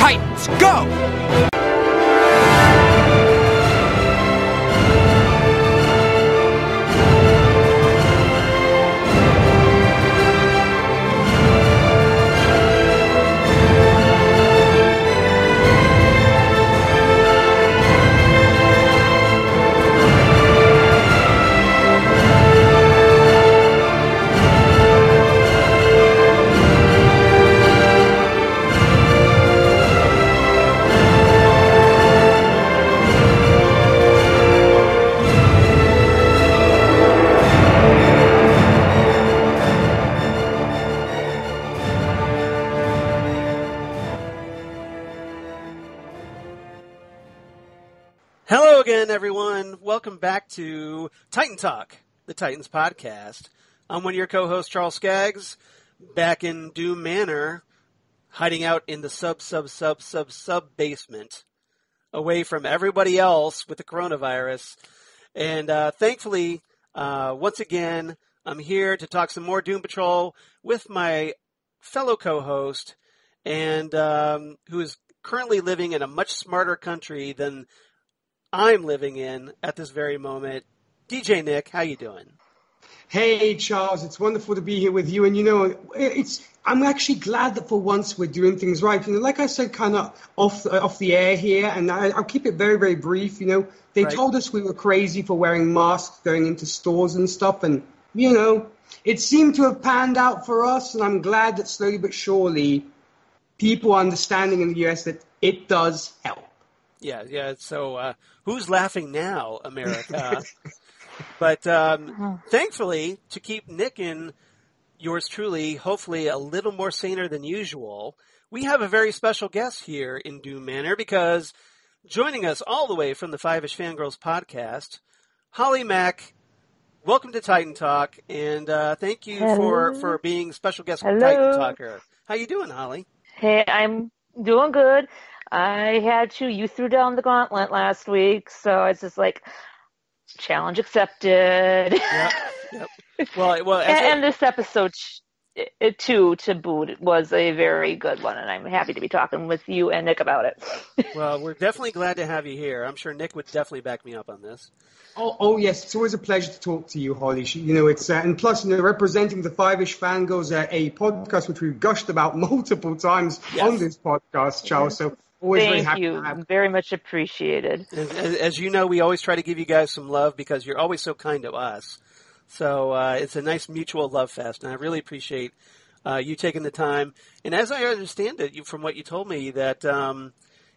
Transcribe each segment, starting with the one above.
Titans, go! Hello again, everyone. Welcome back to Titan Talk, the Titans podcast. I'm one of your co-hosts, Charles Skaggs, back in Doom Manor, hiding out in the sub basement, away from everybody else with the coronavirus. And thankfully, once again, I'm here to talk some more Doom Patrol with my fellow co-host, and who is currently living in a much smarter country than I'm living in at this very moment. DJ Nick, how you doing? Hey, Charles, it's wonderful to be here with you. And, I'm actually glad that for once we're doing things right. Like I said, kind of off the air here, and I'll keep it very, very brief. They told us we were crazy for wearing masks going into stores and stuff. And, it seemed to have panned out for us. And I'm glad that slowly but surely people are understanding in the U.S. that it does help. Yeah. So who's laughing now, America? But thankfully, to keep Nick and yours truly, hopefully a little more saner than usual, we have a very special guest here in Doom Manor, because joining us all the way from the Fiveish Fangirls Podcast, Holly Mack. Welcome to Titan Talk, and thank you for being special guest Titan Talker. How you doing, Holly? Hey, I'm doing good. You threw down the gauntlet last week, so it's just like, challenge accepted. Yep. Well, and this episode, too, to boot, was a very good one, and I'm happy to be talking with you and Nick about it. Well, we're definitely glad to have you here. I'm sure Nick would definitely back me up on this. Oh yes, it's always a pleasure to talk to you, Holly. It's and plus, representing the Fiveish Fangirls, a podcast which we've gushed about multiple times on this podcast, Charles. So always very happy to have. Thank you, very much appreciated. As you know, we always try to give you guys some love because you're always so kind to us. So it's a nice mutual love fest, and I really appreciate you taking the time. And as I understand it, from what you told me, that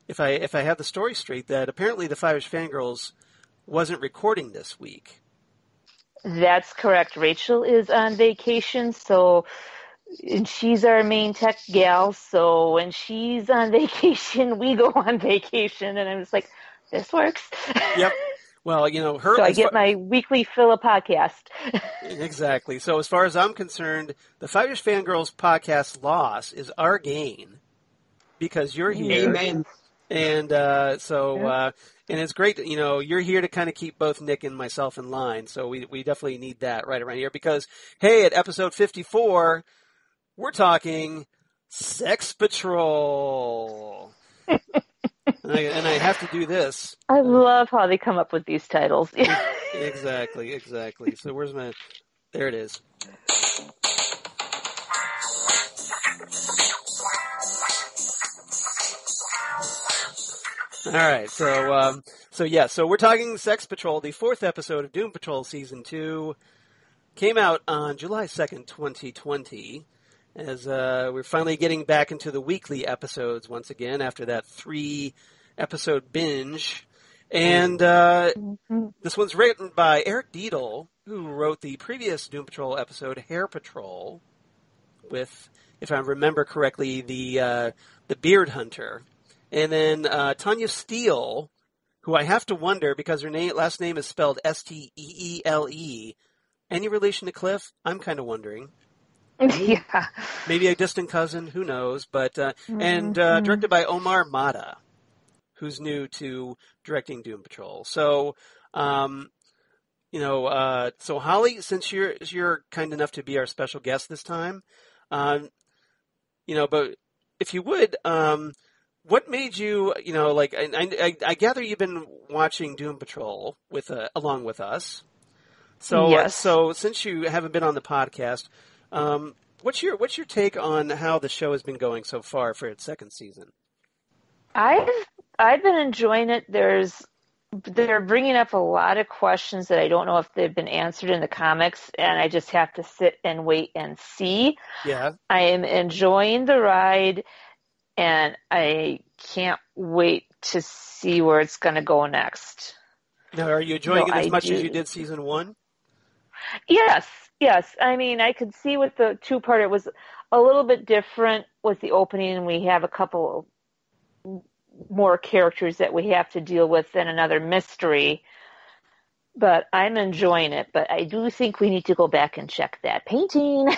if I have the story straight, that apparently the Fiveish Fangirls wasn't recording this week. That's correct. Rachel is on vacation, and she's our main tech gal, so when she's on vacation, we go on vacation, and I'm just like, this works. Yep. Well, her. So I get my weekly fill of podcast. Exactly. So as far as I'm concerned, the Fiveish Fangirls podcast loss is our gain because you're here. Amen. And and it's great that, you're here to kind of keep both Nick and myself in line. So we definitely need that right around here because, hey, at episode 54, we're talking Sex Patrol. and I have to do this. I love how they come up with these titles. Exactly. So where's there it is. All right, so we're talking Sex Patrol. The fourth episode of Doom Patrol Season 2 came out on July 2nd, 2020, as we're finally getting back into the weekly episodes once again after that 3-episode binge. And this one's written by Eric Diedel, who wrote the previous Doom Patrol episode, Hair Patrol, with, if I remember correctly, the Beard Hunter. And then Tanya Steele, who I have to wonder, because her last name is spelled Steele. Any relation to Cliff? I'm kind of wondering. Yeah. Maybe a distant cousin, who knows? But and directed by Omar Mata, who's new to directing Doom Patrol. So, so Holly, since you're kind enough to be our special guest this time, but if you would, what made you, like, I gather you've been watching Doom Patrol along with us. So, Yes. So since you haven't been on the podcast, what's your take on how the show has been going so far for its second season? I've been enjoying it. They're bringing up a lot of questions that I don't know if they've been answered in the comics, and I just have to sit and wait and see. Yeah. I am enjoying the ride, and I can't wait to see where it's going to go next. Now, are you enjoying it as much as you did season 1? Yes. I mean, I could see with the two-part, it was a little bit different with the opening, and we have a couple more characters that we have to deal with and another mystery. But I'm enjoying it. But I do think we need to go back and check that painting.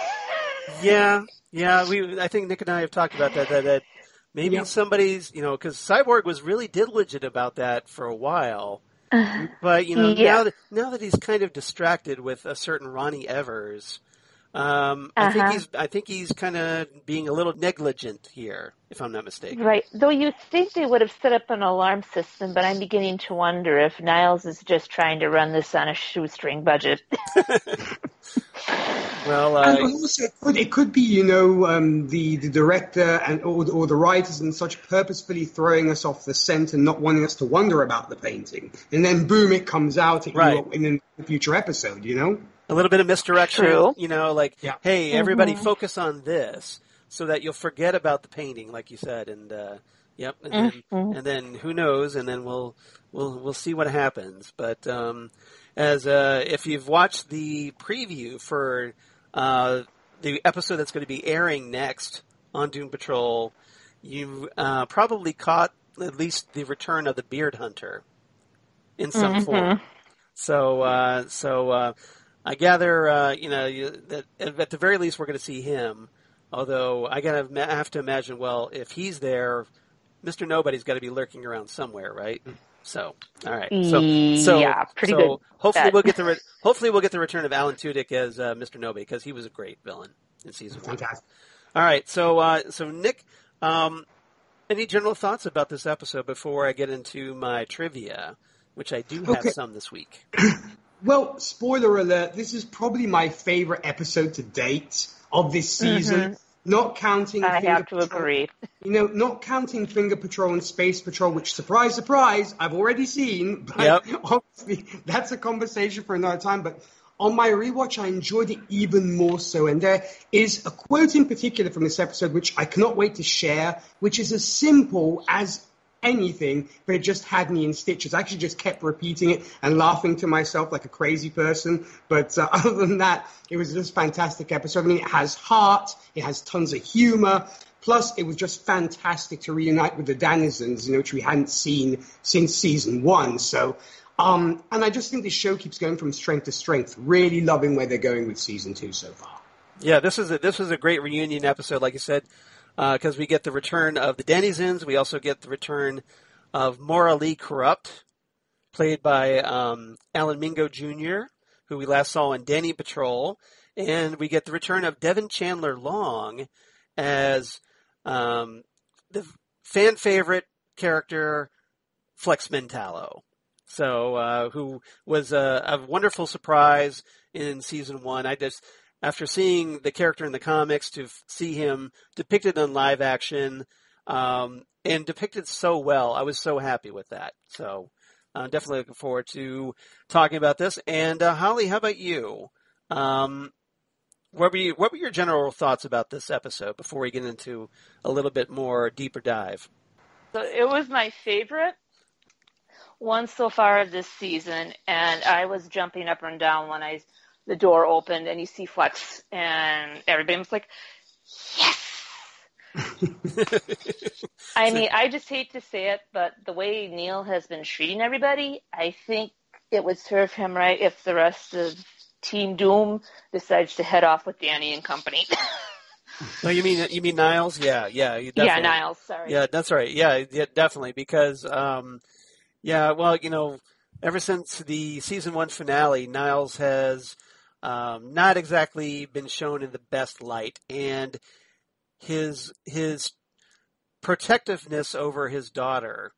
Yeah. I think Nick and I have talked about that maybe somebody's, because Cyborg was really diligent about that for a while. But, now that he's kind of distracted with a certain Ronnie Evers, I think he's kind of being a little negligent here, if I'm not mistaken. Right. Though you think they would have set up an alarm system, but I'm beginning to wonder if Niles is just trying to run this on a shoestring budget. Well, and also it could be, the director or the writers and such purposefully throwing us off the scent and not wanting us to wonder about the painting, and then boom, it comes out in a future episode. A little bit of misdirection. True. Hey, everybody, focus on this, so that you'll forget about the painting, like you said, and and then who knows, and then we'll see what happens, but. If you've watched the preview for the episode that's going to be airing next on Doom Patrol, you probably caught at least the return of the Beard Hunter in some form. So I gather that at the very least we're going to see him. Although I have to imagine, well, if he's there, Mr. Nobody's got to be lurking around somewhere, right? So, all right. Pretty good. Hopefully we'll get the return of Alan Tudyk as Mr. Nobody, because he was a great villain in season 1. Fantastic. All right. So Nick, any general thoughts about this episode before I get into my trivia, which I do have some this week? Well, spoiler alert, this is probably my favorite episode to date of this season. Not counting I Finger have to Patrol. agree. Not counting Finger Patrol and Space Patrol, which, surprise, surprise, I've already seen. But obviously, that's a conversation for another time. But on my rewatch, I enjoyed it even more so. And there is a quote in particular from this episode, which I cannot wait to share, which is as simple as anything, but it just had me in stitches. I actually just kept repeating it and laughing to myself like a crazy person. But other than that, it was just a fantastic episode. I mean, it has heart, it has tons of humor. Plus, it was just fantastic to reunite with the Denizens, which we hadn't seen since season 1. So, and I just think this show keeps going from strength to strength. Really loving where they're going with season 2 so far. Yeah, this was a great reunion episode, like you said. Because we get the return of the Denizens. We also get the return of Maura Lee Karupt, played by Alan Mingo Jr., who we last saw in Danny Patrol. And we get the return of Devan Chandler Long as the fan favorite character, Flex Mentallo. So, who was a wonderful surprise in season 1. After seeing the character in the comics, to see him depicted in live action and depicted so well, I was so happy with that. So I'm definitely looking forward to talking about this. And Holly, how about you? What were your general thoughts about this episode before we get into a little bit more deeper dive? So it was my favorite one so far of this season, and I was jumping up and down when the door opened and you see Flex, and everybody was like, yes! I mean, I just hate to say it, but the way Neil has been treating everybody, I think it would serve him right if the rest of Team Doom decides to head off with Danny and company. No, you mean Niles? Yeah, Niles, sorry. Yeah, that's right. Yeah, definitely, because, ever since the season 1 finale, Niles has not exactly been shown in the best light, and his protectiveness over his daughter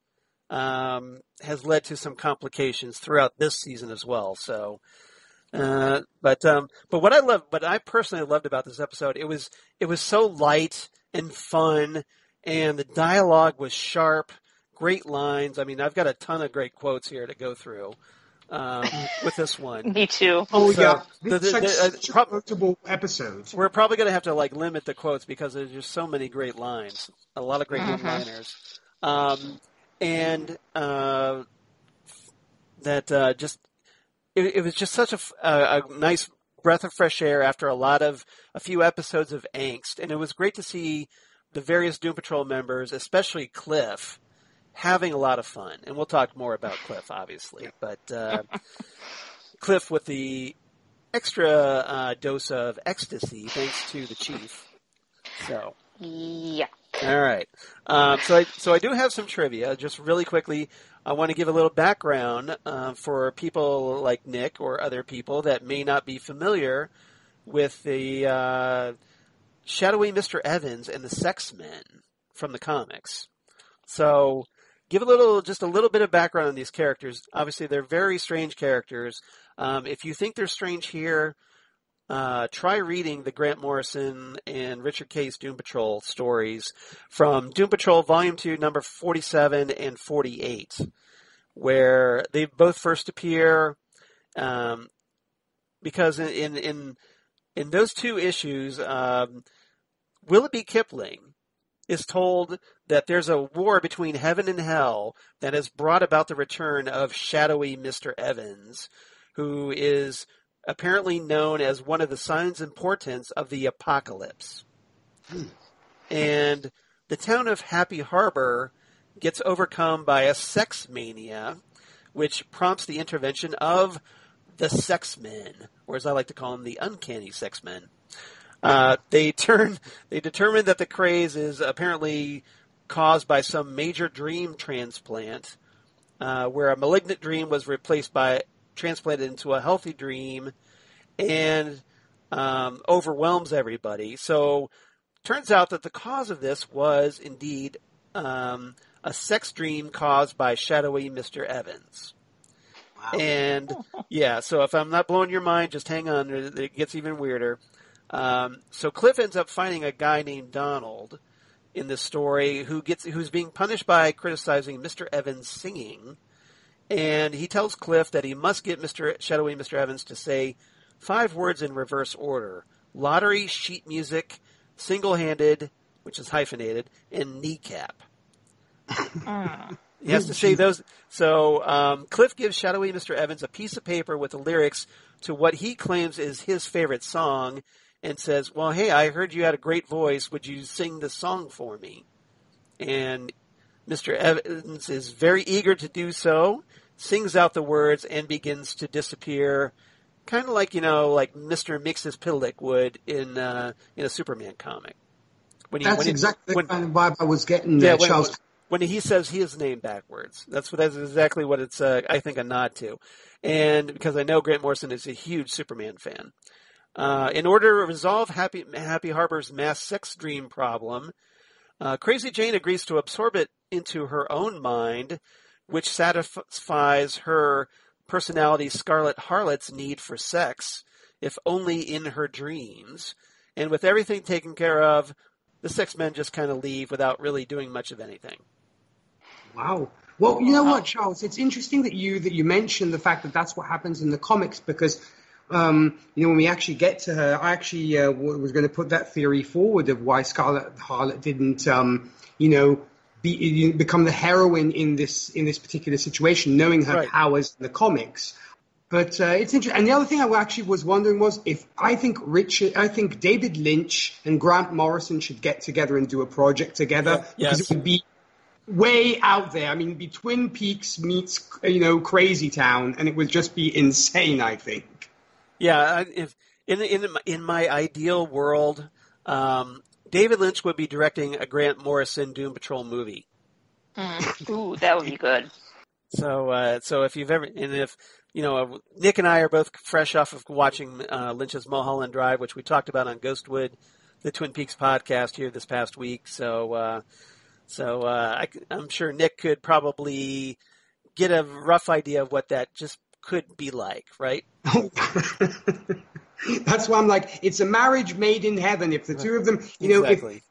has led to some complications throughout this season as well. So, but what I personally loved about this episode, it was so light and fun, and the dialogue was sharp, great lines. I mean, I've got a ton of great quotes here to go through with this one. Me too. Oh, So, yeah. It's such a notable episode. We're probably going to have to limit the quotes because there's just so many great lines, a lot of great one-liners, and that just it was just such a nice breath of fresh air after a few episodes of angst, and it was great to see the various Doom Patrol members, especially Cliff, having a lot of fun. And we'll talk more about Cliff, obviously, but Cliff with the extra dose of ecstasy thanks to the Chief. So Yeah. all right. So I do have some trivia. Just really quickly, I want to give a little background for people like Nick or other people that may not be familiar with the Shadowy Mr. Evans and the Sex Men from the comics. So give just a little bit of background on these characters. Obviously, they're very strange characters. If you think they're strange here, try reading the Grant Morrison and Richard Case Doom Patrol stories from Doom Patrol Volume 2, number 47 and 48, where they both first appear, because in those two issues, Willoughby Kipling is told that there's a war between heaven and hell that has brought about the return of Shadowy Mr. Evans, who is apparently known as one of the signs and portents of the apocalypse. And the town of Happy Harbor gets overcome by a sex mania, which prompts the intervention of the Sex Men, or as I like to call them, the uncanny Sex Men. They determine that the craze is apparently caused by some major dream transplant, where a malignant dream was transplanted into a healthy dream, and overwhelms everybody. So turns out that the cause of this was indeed a sex dream caused by Shadowy Mr. Evans. Wow. And yeah, so if I'm not blowing your mind, just hang on, it gets even weirder. So Cliff ends up finding a guy named Donald in this story who's being punished by criticizing Mr. Evans' singing. And he tells Cliff that he must get Shadowy Mr. Evans to say 5 words in reverse order: lottery, sheet music, single-handed, which is hyphenated, and kneecap. He has to say those. So Cliff gives Shadowy Mr. Evans a piece of paper with the lyrics to what he claims is his favorite song and says, well, hey, I heard you had a great voice. Would you sing the song for me? And Mr. Evans is very eager to do so, sings out the words, and begins to disappear, kind of like Mr. Mxyzptlk would in a Superman comic. That's exactly the kind of vibe I was getting there, Charles. When he says his name backwards. That's exactly what it's, I think, a nod to. And because I know Grant Morrison is a huge Superman fan. In order to resolve Happy Harbor's mass sex dream problem, Crazy Jane agrees to absorb it into her own mind, which satisfies her personality Scarlet Harlot's need for sex, if only in her dreams. And with everything taken care of, the Sex Men just kind of leave without really doing much of anything. Wow. Well, you know what, Charles? It's interesting that you mentioned the fact that that's what happens in the comics, because when we actually get to her, I actually was going to put that theory forward of why Scarlet Harlot didn't, become the heroine in this particular situation, knowing her powers in the comics. But it's interesting. And the other thing I actually was wondering was if I think David Lynch and Grant Morrison should get together and do a project together, because it would be way out there. I mean, it'd be Twin Peaks meets Crazy Town, and it would just be insane, I think. Yeah, if in my ideal world, David Lynch would be directing a Grant Morrison Doom Patrol movie. Ooh, that would be good. So if you've ever, and if Nick and I are both fresh off of watching Lynch's Mulholland Drive, which we talked about on Ghostwood, the Twin Peaks podcast here this past week. So So I'm sure Nick could probably get a rough idea of what that just could be like, right? That's why I'm like, it's a marriage made in heaven. If the two of them, Exactly.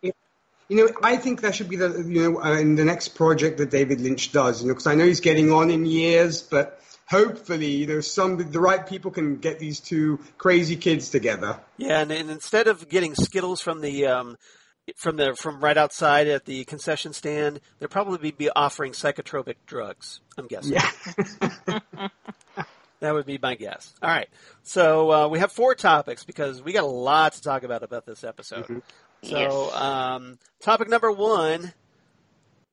I think that should be in the next project that David Lynch does, because I know he's getting on in years, but hopefully, the right people can get these two crazy kids together. Yeah, and instead of getting Skittles from from right outside at the concession stand, they'll probably be offering psychotropic drugs, I'm guessing. Yeah. That would be my guess. All right. So we have 4 topics because we got a lot to talk about this episode. Mm-hmm. So Yes. Topic number 1,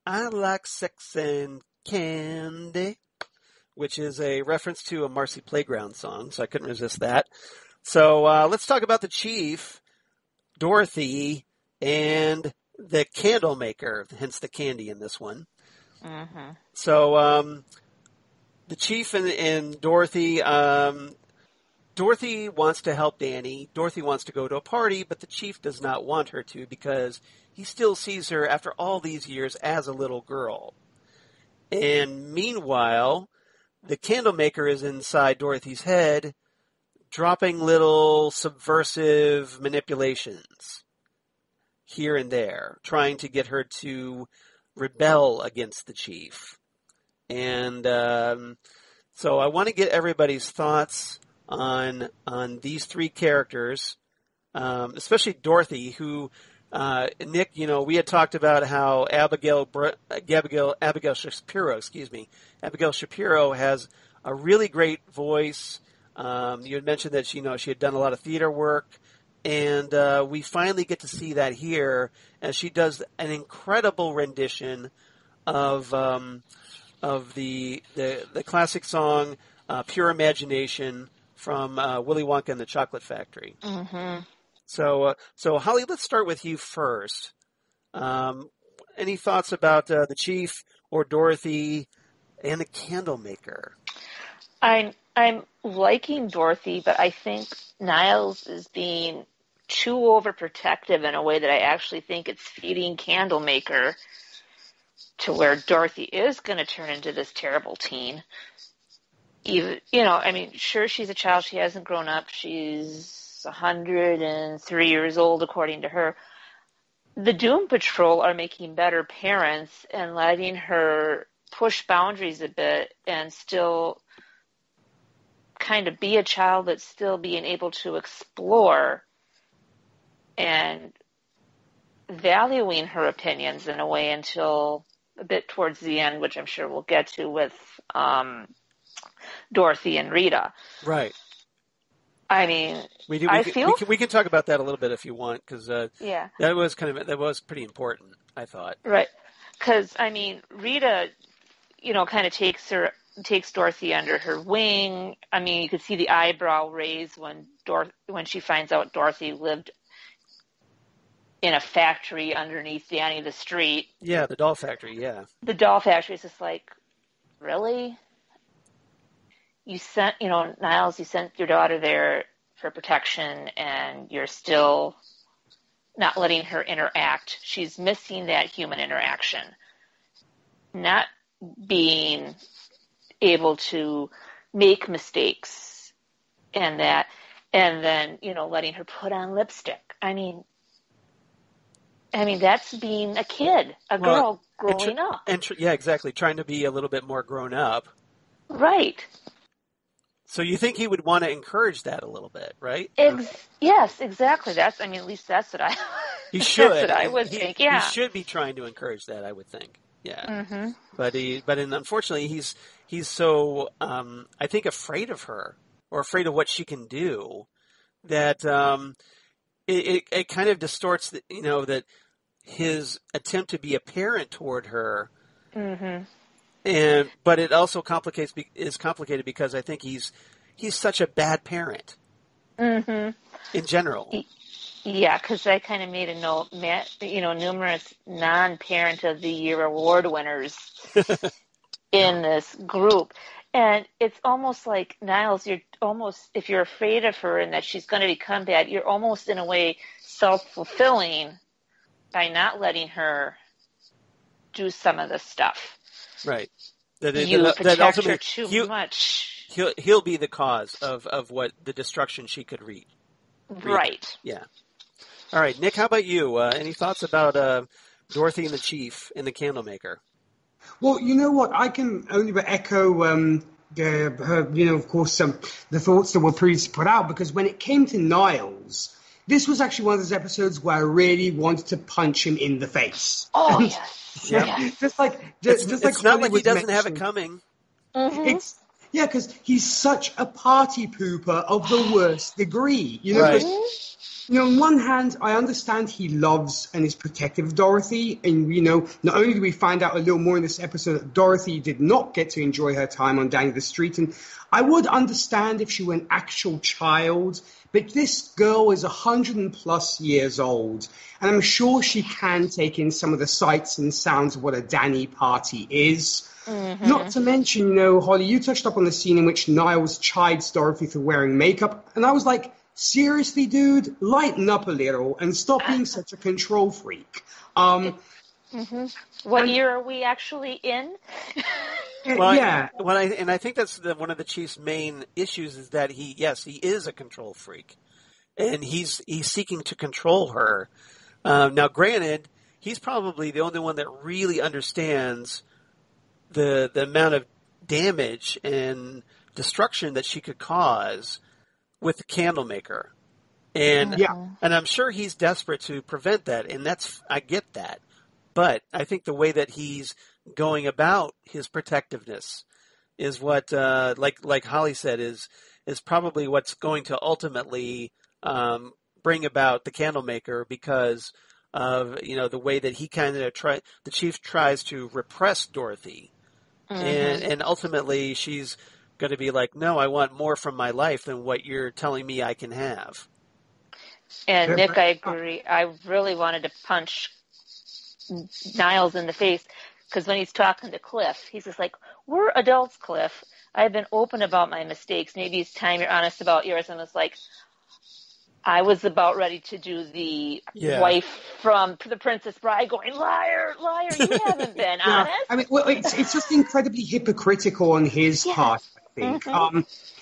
I like sex and candy, which is a reference to a Marcy Playground song, so I couldn't resist that. So let's talk about the Chief, Dorothy, and the candle maker, hence the candy in this one. Mm-hmm. So the Chief and Dorothy, Dorothy wants to help Danny. Dorothy wants to go to a party, but the Chief does not want her to because he still sees her after all these years as a little girl. And meanwhile, the candle maker is inside Dorothy's head, dropping little subversive manipulations here and there, trying to get her to rebel against the Chief. And so I want to get everybody's thoughts on these 3 characters, especially Dorothy, who Nick, we had talked about how Abigail Shapiro has a really great voice. You had mentioned that she had done a lot of theater work, and we finally get to see that here as she does an incredible rendition of the classic song "Pure Imagination" from Willy Wonka and the Chocolate Factory. Mm-hmm. So Holly, let's start with you first. Any thoughts about the Chief or Dorothy and the candle maker? I'm liking Dorothy, but I think Niles is being too overprotective in a way that I actually think it's feeding Candlemaker to where Dorothy is going to turn into this terrible teen. Even, sure, she's a child. She hasn't grown up. She's 103 years old, according to her. The Doom Patrol are making better parents and letting her push boundaries a bit and still kind of be a child that's still being able to explore and valuing her opinions in a way until a bit towards the end, which I'm sure we'll get to with Dorothy and Rita. Right. I mean, we can talk about that a little bit if you want, because yeah, that was pretty important, I thought. Right, because Rita, kind of takes Dorothy under her wing. I mean, you could see the eyebrow raise when she finds out Dorothy lived in a factory underneath Danny the Street. Yeah, the doll factory. Yeah, the doll factory is just like, really? You sent, Niles, you sent your daughter there for protection, and you're still not letting her interact. She's missing that human interaction. Not being able to make mistakes and then, letting her put on lipstick. I mean, that's being a kid, girl growing up. Yeah, exactly. Trying to be a little bit more grown up. Right. So you think he would want to encourage that a little bit, right? Yes, exactly. At least that's what I. He should. That's what I would think. Yeah. He should be trying to encourage that, I would think. Yeah. Mm-hmm. But unfortunately, he's so I think afraid of her or afraid of what she can do that it kind of distorts that his attempt to be a parent toward her. Mm-hmm. But it also is complicated because I think he's such a bad parent. Mm-hmm. In general. Yeah, because I kind of made a note, numerous non-parent of the year award winners in this group. And it's almost like, Niles, if you're afraid of her and that she's going to become bad, you're almost in a way self-fulfilling by not letting her do some of the stuff. Right. You protect her too much. He'll be the cause of what the destruction she could read. Right. Yeah. All right, Nick, how about you? Any thoughts about Dorothy and the Chief and the Candlemaker? Well, you know what? I can only but echo her, of course, the thoughts that were previously put out, because when it came to Niles, this was actually one of those episodes where I really wanted to punch him in the face. Oh, yes. Yeah. Just like it's not like he doesn't have it coming. Mm-hmm. Because he's such a party pooper of the worst degree. Right. On one hand, I understand he loves and is protective of Dorothy. And, not only do we find out a little more in this episode that Dorothy did not get to enjoy her time on Down the Street. And I would understand if she were an actual child. But this girl is 100+ years old. And I'm sure she can take in some of the sights and sounds of what a Danny party is. Mm-hmm. Not to mention, Holly, you touched up on the scene in which Niles chides Dorothy for wearing makeup. And I was like, seriously, dude, lighten up a little and stop being such a control freak. Mm-hmm. What year are we actually in? Yeah. I think that's one of the Chief's main issues is that he is a control freak. And he's seeking to control her. Now, granted, he's probably the only one that really understands the amount of damage and destruction that she could cause with the Candlemaker. And I'm sure he's desperate to prevent that, and I get that. But I think the way that he's going about his protectiveness is what, like Holly said, is probably what's going to ultimately bring about the Candlemaker, because of the way that he kind of the Chief tries to repress Dorothy. Mm-hmm. And ultimately, she's going to be like, no, I want more from my life than what you're telling me I can have. And Nick, I agree. I really wanted to punch Niles in the face, because when he's talking to Cliff, he's just like, we're adults, Cliff. I've been open about my mistakes. Maybe it's time you're honest about yours. And it's like, I was about ready to do the wife from The Princess Bride going, liar, liar, you haven't been honest. I mean, well, it's just incredibly hypocritical on his part, I think. Mm-hmm.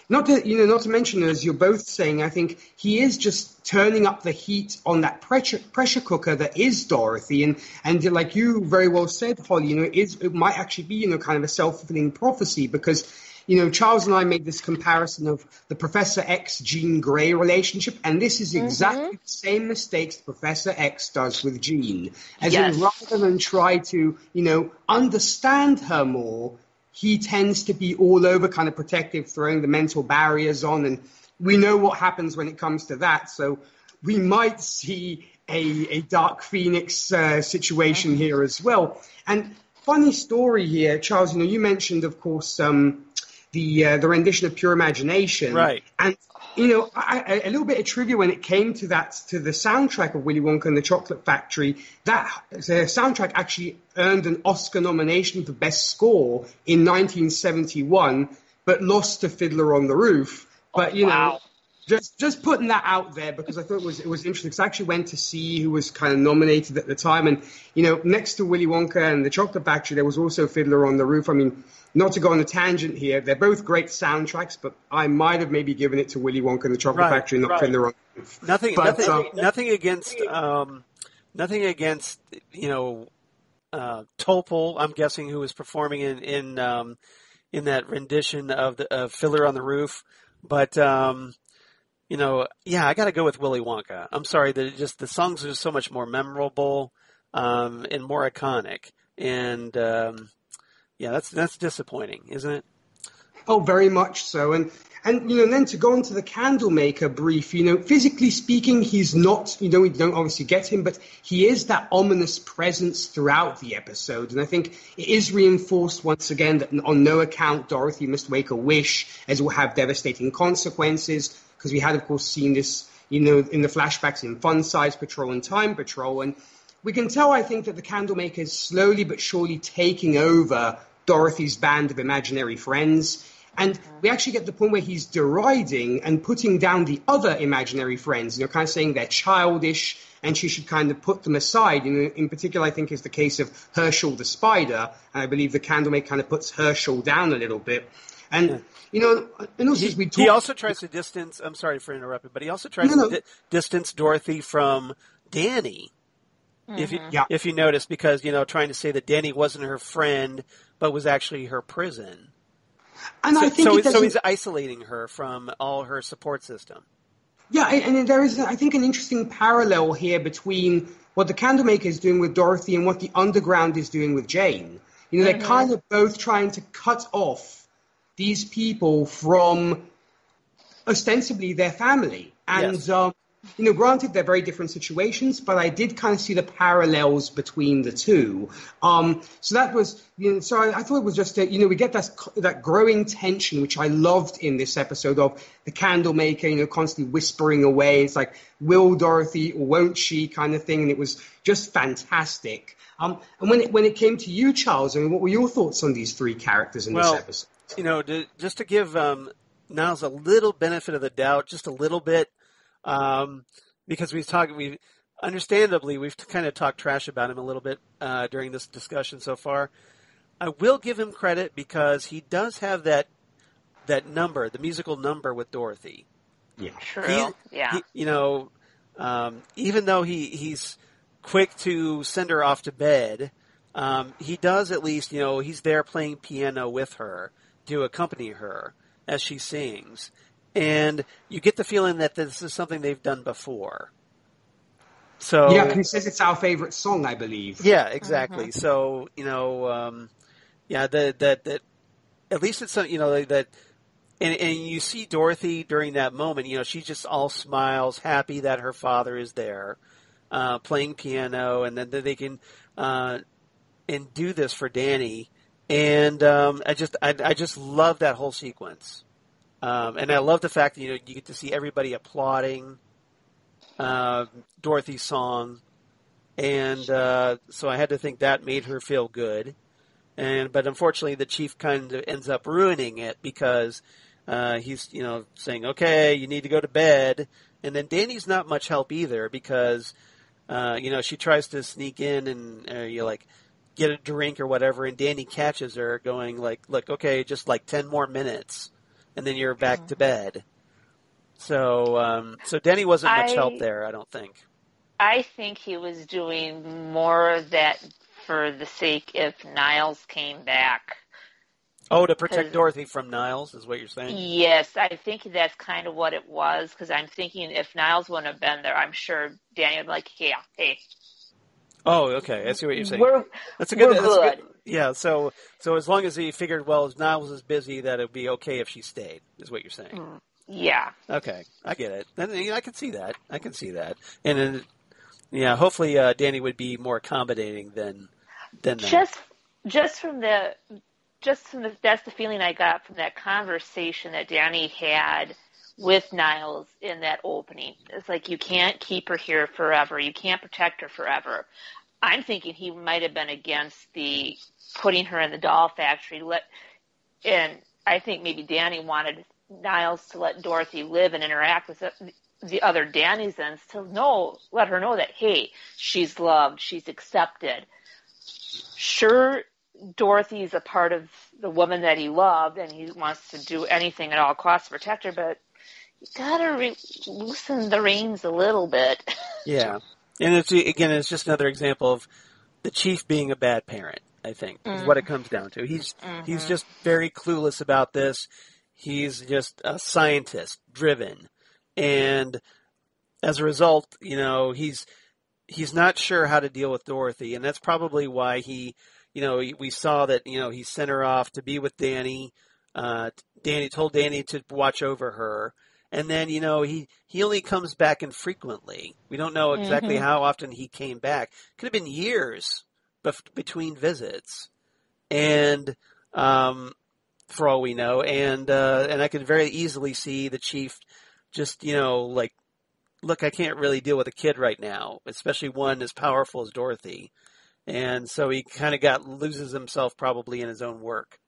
Not to mention, as you're both saying, I think he is just turning up the heat on that pressure cooker that is Dorothy, and like you very well said, Holly, it might actually be kind of a self-fulfilling prophecy, because Charles and I made this comparison of the Professor X Jean Grey relationship, and this is exactly the same mistakes Professor X does with Jean. As in, rather than try to understand her more, he tends to be all over kind of protective, throwing the mental barriers on, and we know what happens when it comes to that. So we might see a Dark Phoenix situation here as well. And funny story here, Charles, you mentioned, of course, the rendition of Pure Imagination. Right. And, a little bit of trivia when it came to the soundtrack of Willy Wonka and the Chocolate Factory, that soundtrack actually earned an Oscar nomination for Best Score in 1971, but lost to Fiddler on the Roof. But, just putting that out there, because I thought it was interesting, because I actually went to see who was kind of nominated at the time. And, next to Willy Wonka and the Chocolate Factory, there was also Fiddler on the Roof. I mean, not to go on a tangent here, they're both great soundtracks, but I might have maybe given it to Willy Wonka and the Chocolate Factory, not Fiddler on the Roof. Nothing against Topol, I'm guessing, who was performing in that rendition of Fiddler on the Roof. But, I got to go with Willy Wonka. I'm sorry, that the songs are just so much more memorable and more iconic. And, that's disappointing, isn't it? Oh, very much so. And then to go on to the Candlemaker brief, physically speaking, he's not, we don't obviously get him, but he is that ominous presence throughout the episode. And I think it is reinforced once again that on no account Dorothy must make a wish, as it will have devastating consequences, because we had, of course, seen this, in the flashbacks in Fun Size Patrol and Time Patrol. And we can tell, I think, that the Candlemaker is slowly but surely taking over Dorothy's band of imaginary friends. And we actually get to the point where he's deriding and putting down the other imaginary friends, kind of saying they're childish and she should kind of put them aside. In particular, I think is the case of Herschel the spider. And I believe the Candlemaker kind of puts Herschel down a little bit. And, and also he also tries to distance, I'm sorry for interrupting, but he also tries to distance Dorothy from Danny. If you notice, because, trying to say that Danny wasn't her friend, but was actually her prison. And so he's isolating her from all her support system. Yeah, and there is, I think, an interesting parallel here between what the Candlemaker is doing with Dorothy and what the Underground is doing with Jane. They're kind of both trying to cut off these people from ostensibly their family. And, yes. Granted, they're very different situations, but I did kind of see the parallels between the two. So that was, so I thought it was just, we get that growing tension, which I loved in this episode of the Candlemaker, constantly whispering away. It's like, will Dorothy or won't she kind of thing. And it was just fantastic. And when it came to you, Charles, what were your thoughts on these three characters in this episode? Just to give Niles a little benefit of the doubt, just a little bit, because we've kind of talked trash about him a little bit during this discussion so far. I will give him credit because he does have that number, the musical number with Dorothy. Yeah, true. Even though he's quick to send her off to bed, he does at least, he's there playing piano with her to accompany her as she sings. And you get the feeling that this is something they've done before. So yeah, he says it's our favorite song, I believe. Yeah, exactly. So that at least it's something that, and you see Dorothy during that moment. She's just all smiles, happy that her father is there, playing piano, and then they can and do this for Danny. And I just love that whole sequence. And I love the fact that, you get to see everybody applauding Dorothy's song. And so I had to think that made her feel good. But unfortunately, the chief kind of ends up ruining it because he's, saying, okay, you need to go to bed. And then Danny's not much help either because, she tries to sneak in and, get a drink or whatever. And Danny catches her going look, okay, just 10 more minutes. And then you're back to bed. So Danny wasn't much help there, I don't think. I think he was doing more of that for the sake if Niles came back. Oh, to protect Dorothy from Niles is what you're saying? Yes, I think that's kind of what it was, because I'm thinking if Niles wouldn't have been there, I'm sure Danny would be like, hey. Oh, okay. I see what you're saying. We're good. Yeah, so as long as he figured, as Niles is busy, that it would be okay if she stayed, is what you're saying. Yeah. Okay, I get it. I can see that. And then, hopefully Danny would be more accommodating than that. Just from the that's the feeling I got from that conversation that Danny had with Niles in that opening. It's like, you can't keep her here forever. You can't protect her forever. I'm thinking he might have been against the putting her in the doll factory. And I think maybe Danny wanted Niles to let Dorothy live and interact with the other Dannys to let her know that, hey, she's loved, she's accepted. Sure, Dorothy's a part of the woman that he loved, and he wants to do anything at all costs to protect her, but you gotta loosen the reins a little bit. Yeah. And it's just another example of the chief being a bad parent, I think, is what it comes down to. He's just very clueless about this. He's just a scientist driven. And as a result, he's not sure how to deal with Dorothy. And that's probably why we saw that, he sent her off to be with Danny. Danny told Danny to watch over her. And then, he only comes back infrequently. We don't know exactly how often he came back. Could have been years between visits. And, for all we know. And I could very easily see the chief just, look, I can't really deal with a kid right now, especially one as powerful as Dorothy. And so he kind of loses himself probably in his own work.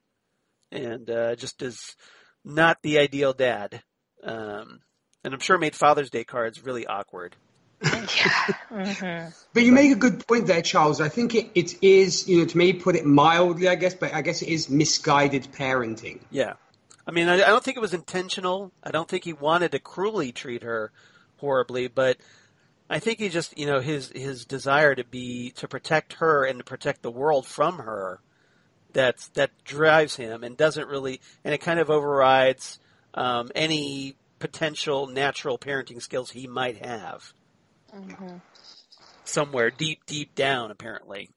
and just is not the ideal dad. And I'm sure made Father's Day cards really awkward. Yeah. Mm-hmm. But you make a good point there, Charles. I think it is, to maybe put it mildly, I guess, but I guess it is misguided parenting. Yeah. I mean, I don't think it was intentional. I don't think he wanted to cruelly treat her horribly, but I think he just, his desire to protect her and to protect the world from her, that drives him and doesn't really, and it kind of overrides any potential natural parenting skills he might have. Mm-hmm. Somewhere deep down, apparently.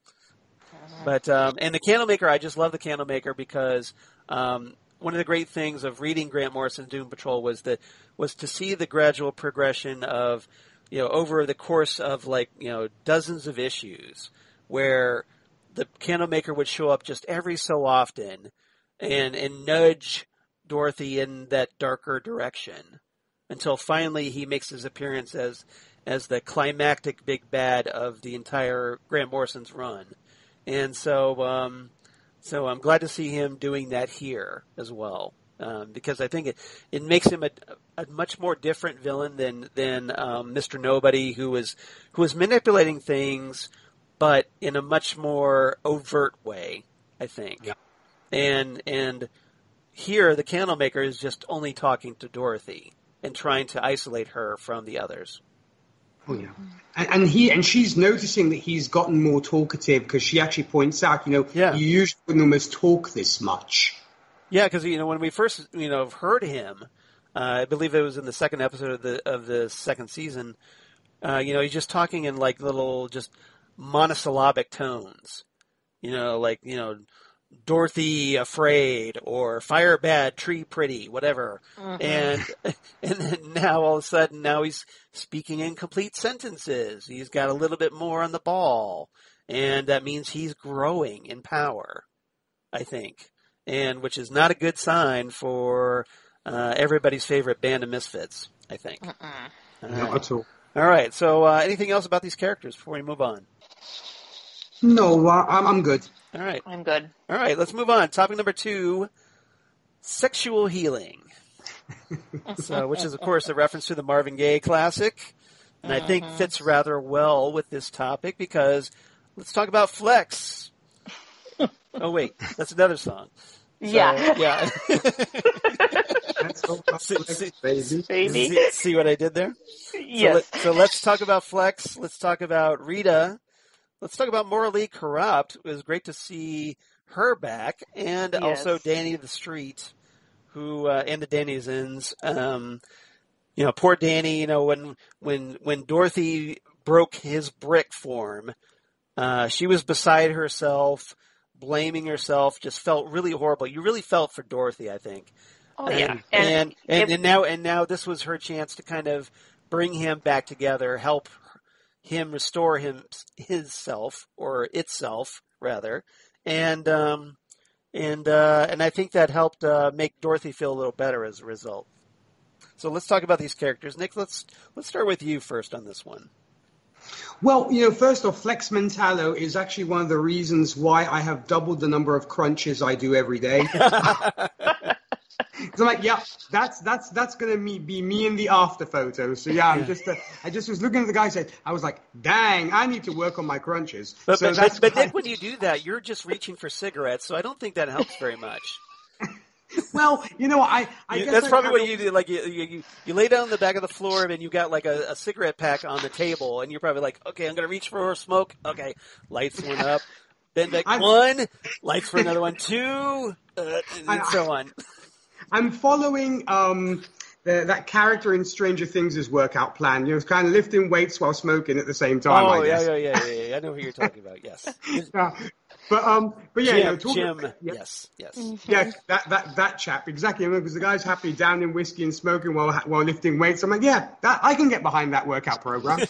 But and the Candlemaker, I just love the Candlemaker because one of the great things of reading Grant Morrison's Doom Patrol was to see the gradual progression of, over the course of dozens of issues, where the Candlemaker would show up just every so often and nudge Dorothy in that darker direction until finally he makes his appearance as the climactic big bad of the entire Grant Morrison's run. And so I'm glad to see him doing that here as well, because I think it makes him a much more different villain than Mr. Nobody, who was manipulating things, but in a much more overt way, I think. Yeah. And here the Candlemaker is just only talking to Dorothy and trying to isolate her from the others. Oh yeah, and she's noticing that he's gotten more talkative because she actually points out, you usually wouldn't almost talk this much. Yeah, because when we first heard him, I believe it was in the second episode of the second season. He's just talking in little just monosyllabic tones. Dorothy afraid or fire bad, tree pretty, whatever. Mm-hmm. And then now all of a sudden he's speaking in complete sentences. He's got a little bit more on the ball, and that means he's growing in power, I think, and which is not a good sign for everybody's favorite band of misfits, I think. Not at all. All right. So anything else about these characters before we move on? No, I'm good. All right. I'm good. All right, let's move on. Topic number 2, sexual healing. Which is, of course, a reference to the Marvin Gaye classic, and I think fits rather well with this topic because let's talk about Flex. Oh, wait, that's another song. So, yeah. Let's talk about Flex, baby. See what I did there? Yes. So let's talk about Flex. Let's talk about Rita. Let's talk about Maura Lee Karupt. It was great to see her back, and also Danny the Street, who and the Denizens. Poor Danny. When Dorothy broke his brick form, she was beside herself, blaming herself. Just felt really horrible. You really felt for Dorothy, I think. Oh yeah, and now this was her chance to kind of bring him back together, help him restore himself or itself rather, and I think that helped make Dorothy feel a little better as a result. So let's talk about these characters. Nick, let's start with you first on this one. Well, first off, Flex Mentallo is actually one of the reasons why I have doubled the number of crunches I do every day. Because I'm like, yeah, that's going to be me in the after photo. So yeah, I just was looking at the guy. I was like, dang, I need to work on my crunches. But Nick, when you do that, you're just reaching for cigarettes. So I don't think that helps very much. Well, I guess that's probably what you do. Like you lay down on the back of the floor and you got like a cigarette pack on the table, and you're probably like, okay, I'm going to reach for a smoke. Okay, lights went up. Then back 1, lights for another one, 2, and so on. I'm following that character in Stranger Things' workout plan. Kind of lifting weights while smoking at the same time. Oh, I guess. Yeah. I know who you're talking about. Yes. But yeah, Jim. Yes. Yeah, that chap exactly. Because the guy's happily down in whiskey and smoking while lifting weights. I'm like, yeah, I can get behind that workout program.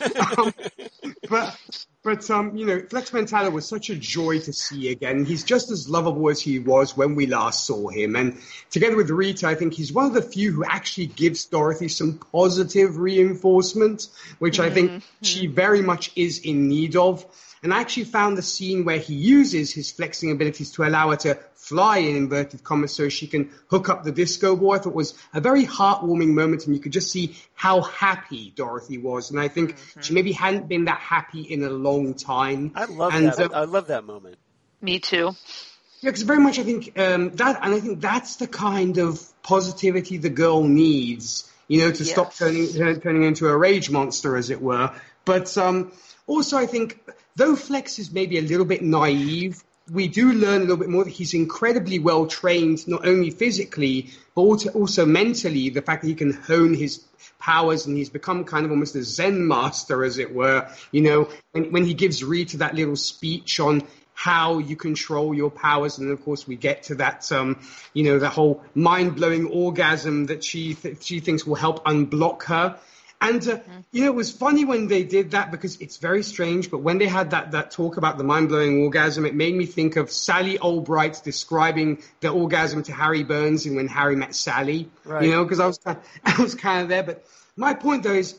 But But, Flex Mentallo was such a joy to see again. He's just as lovable as he was when we last saw him. And together with Rita, I think he's one of the few who actually gives Dorothy some positive reinforcement, which I think she very much is in need of. And I actually found the scene where he uses his flexing abilities to allow her to fly in inverted commas so she can hook up the disco ball. I thought was a very heartwarming moment, and you could just see how happy Dorothy was. And I think she maybe hadn't been that happy in a long time. I love that. I love that moment. Me too. Yeah, because very much I think I think that's the kind of positivity the girl needs, to stop turning into a rage monster, as it were. But also I think, though Flex is maybe a little bit naive, we do learn a little bit more that he's incredibly well trained, not only physically, but also mentally. The fact that he can hone his powers, and he's become kind of almost a Zen master, as it were. When he gives Rita that little speech on how you control your powers, and of course we get to that, the whole mind-blowing orgasm that she thinks will help unblock her. And, it was funny when they did that, because it's very strange, but when they had that talk about the mind-blowing orgasm, it made me think of Sally Albright describing the orgasm to Harry Burns in When Harry Met Sally, because I was kind of there. But my point, though, is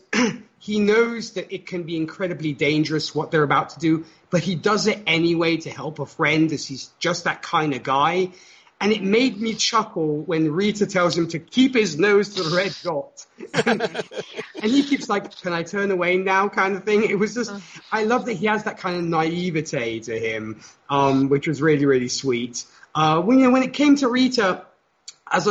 he knows that it can be incredibly dangerous what they're about to do, but he does it anyway to help a friend, as he's just that kind of guy. And it made me chuckle when Rita tells him to keep his nose to the red dot. And he keeps like, can I turn away now, kind of thing. It was just, I love that he has that kind of naivete to him, which was really, really sweet. When it came to Rita, as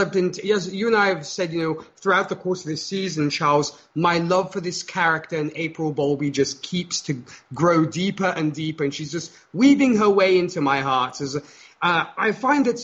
you and I have said, throughout the course of this season, Charles, my love for this character and April Bowlby just keeps to grow deeper and deeper. And she's just weaving her way into my heart. I find that,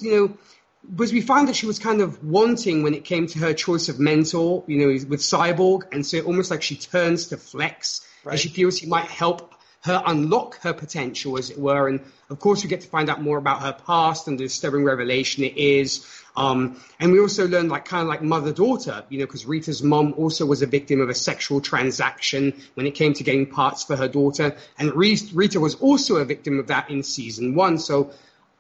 because we found that she was kind of wanting when it came to her choice of mentor, with Cyborg. And so almost like she turns to Flex, and she feels he might help her unlock her potential, as it were. And of course, we get to find out more about her past and the disturbing revelation it is. And we also learn kind of like mother-daughter, because Rita's mom also was a victim of a sexual transaction when it came to getting parts for her daughter. And Rita was also a victim of that in season 1. So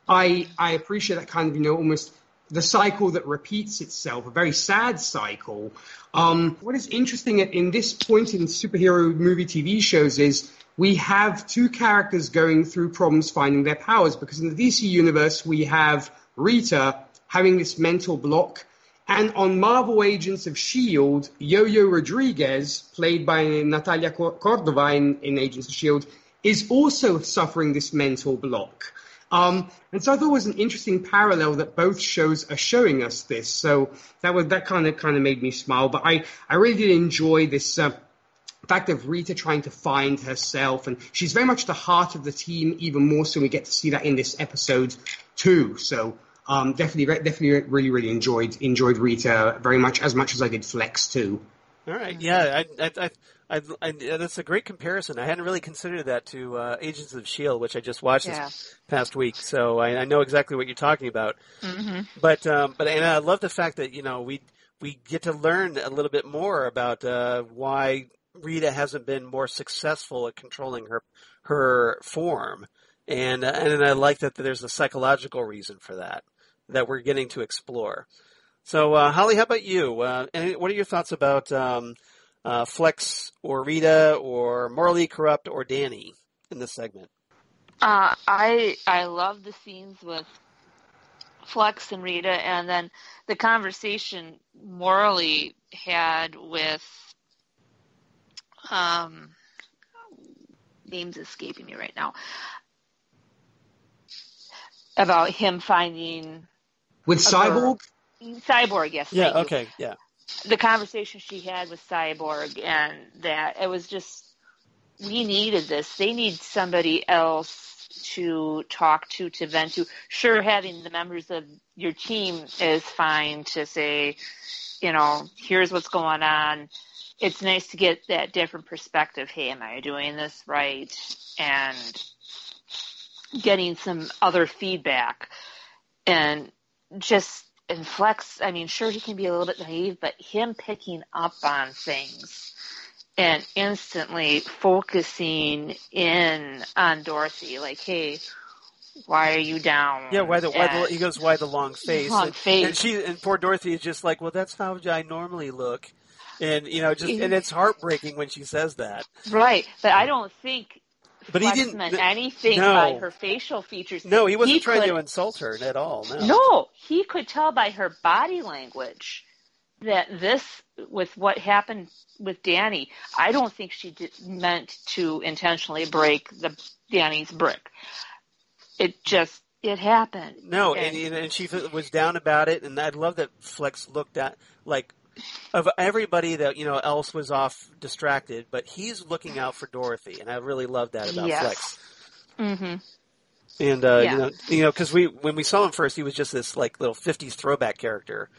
I appreciate that kind of, almost the cycle that repeats itself, a very sad cycle. What is interesting in this point in superhero movie TV shows is we have two characters going through problems finding their powers, because in the DC universe, we have Rita having this mental block. And on Marvel Agents of S.H.I.E.L.D., Yo-Yo Rodriguez, played by Natalia Cordova in Agents of S.H.I.E.L.D., is also suffering this mental block. And so I thought it was an interesting parallel that both shows are showing us this. So that kind of made me smile. But I really did enjoy this fact of Rita trying to find herself, and she's very much the heart of the team, even more so we get to see that in this episode too. So definitely really, really enjoyed Rita very much as I did Flex too. All right, yeah, I that's a great comparison. I hadn't really considered that to Agents of S.H.I.E.L.D., which I just watched this past week, so I know exactly what you're talking about. Mm-hmm. But and I love the fact that we get to learn a little bit more about why Rita hasn't been more successful at controlling her form, and I like that there's a psychological reason for that we're getting to explore. So, Holly, how about you? And what are your thoughts about Flex or Rita or Maura Lee Karupt or Danny in this segment? I love the scenes with Flex and Rita, and then the conversation Maura Lee had with name's escaping me right now, about him finding with Cyborg. Cyborg, yes. Yeah. Okay. Yeah. The conversation she had with Cyborg, and that it was just, we needed this. They need somebody else to talk to vent to. Sure, having the members of your team is fine to say, here's what's going on. It's nice to get that different perspective. Hey, am I doing this right? And getting some other feedback. And Flex, sure, he can be a little bit naive, but him picking up on things and instantly focusing in on Dorothy, like, hey, why are you down? Yeah, he goes, why the long face? Long face. And poor Dorothy is just like, well, that's how I normally look. And, and it's heartbreaking when she says that. Right. But I don't think But Flex he didn't meant anything by her facial features. No, he wasn't trying to insult her at all. No, he could tell by her body language that this, with what happened with Danny, I don't think she meant to intentionally break Danny's brick. It happened. No, and she was down about it, and I love that Flex looked at, like, of everybody that, else was off distracted, but he's looking out for Dorothy, and I really love that about Flex. Mm-hmm. And, because when we saw him first, he was just this, like, little 50s throwback character,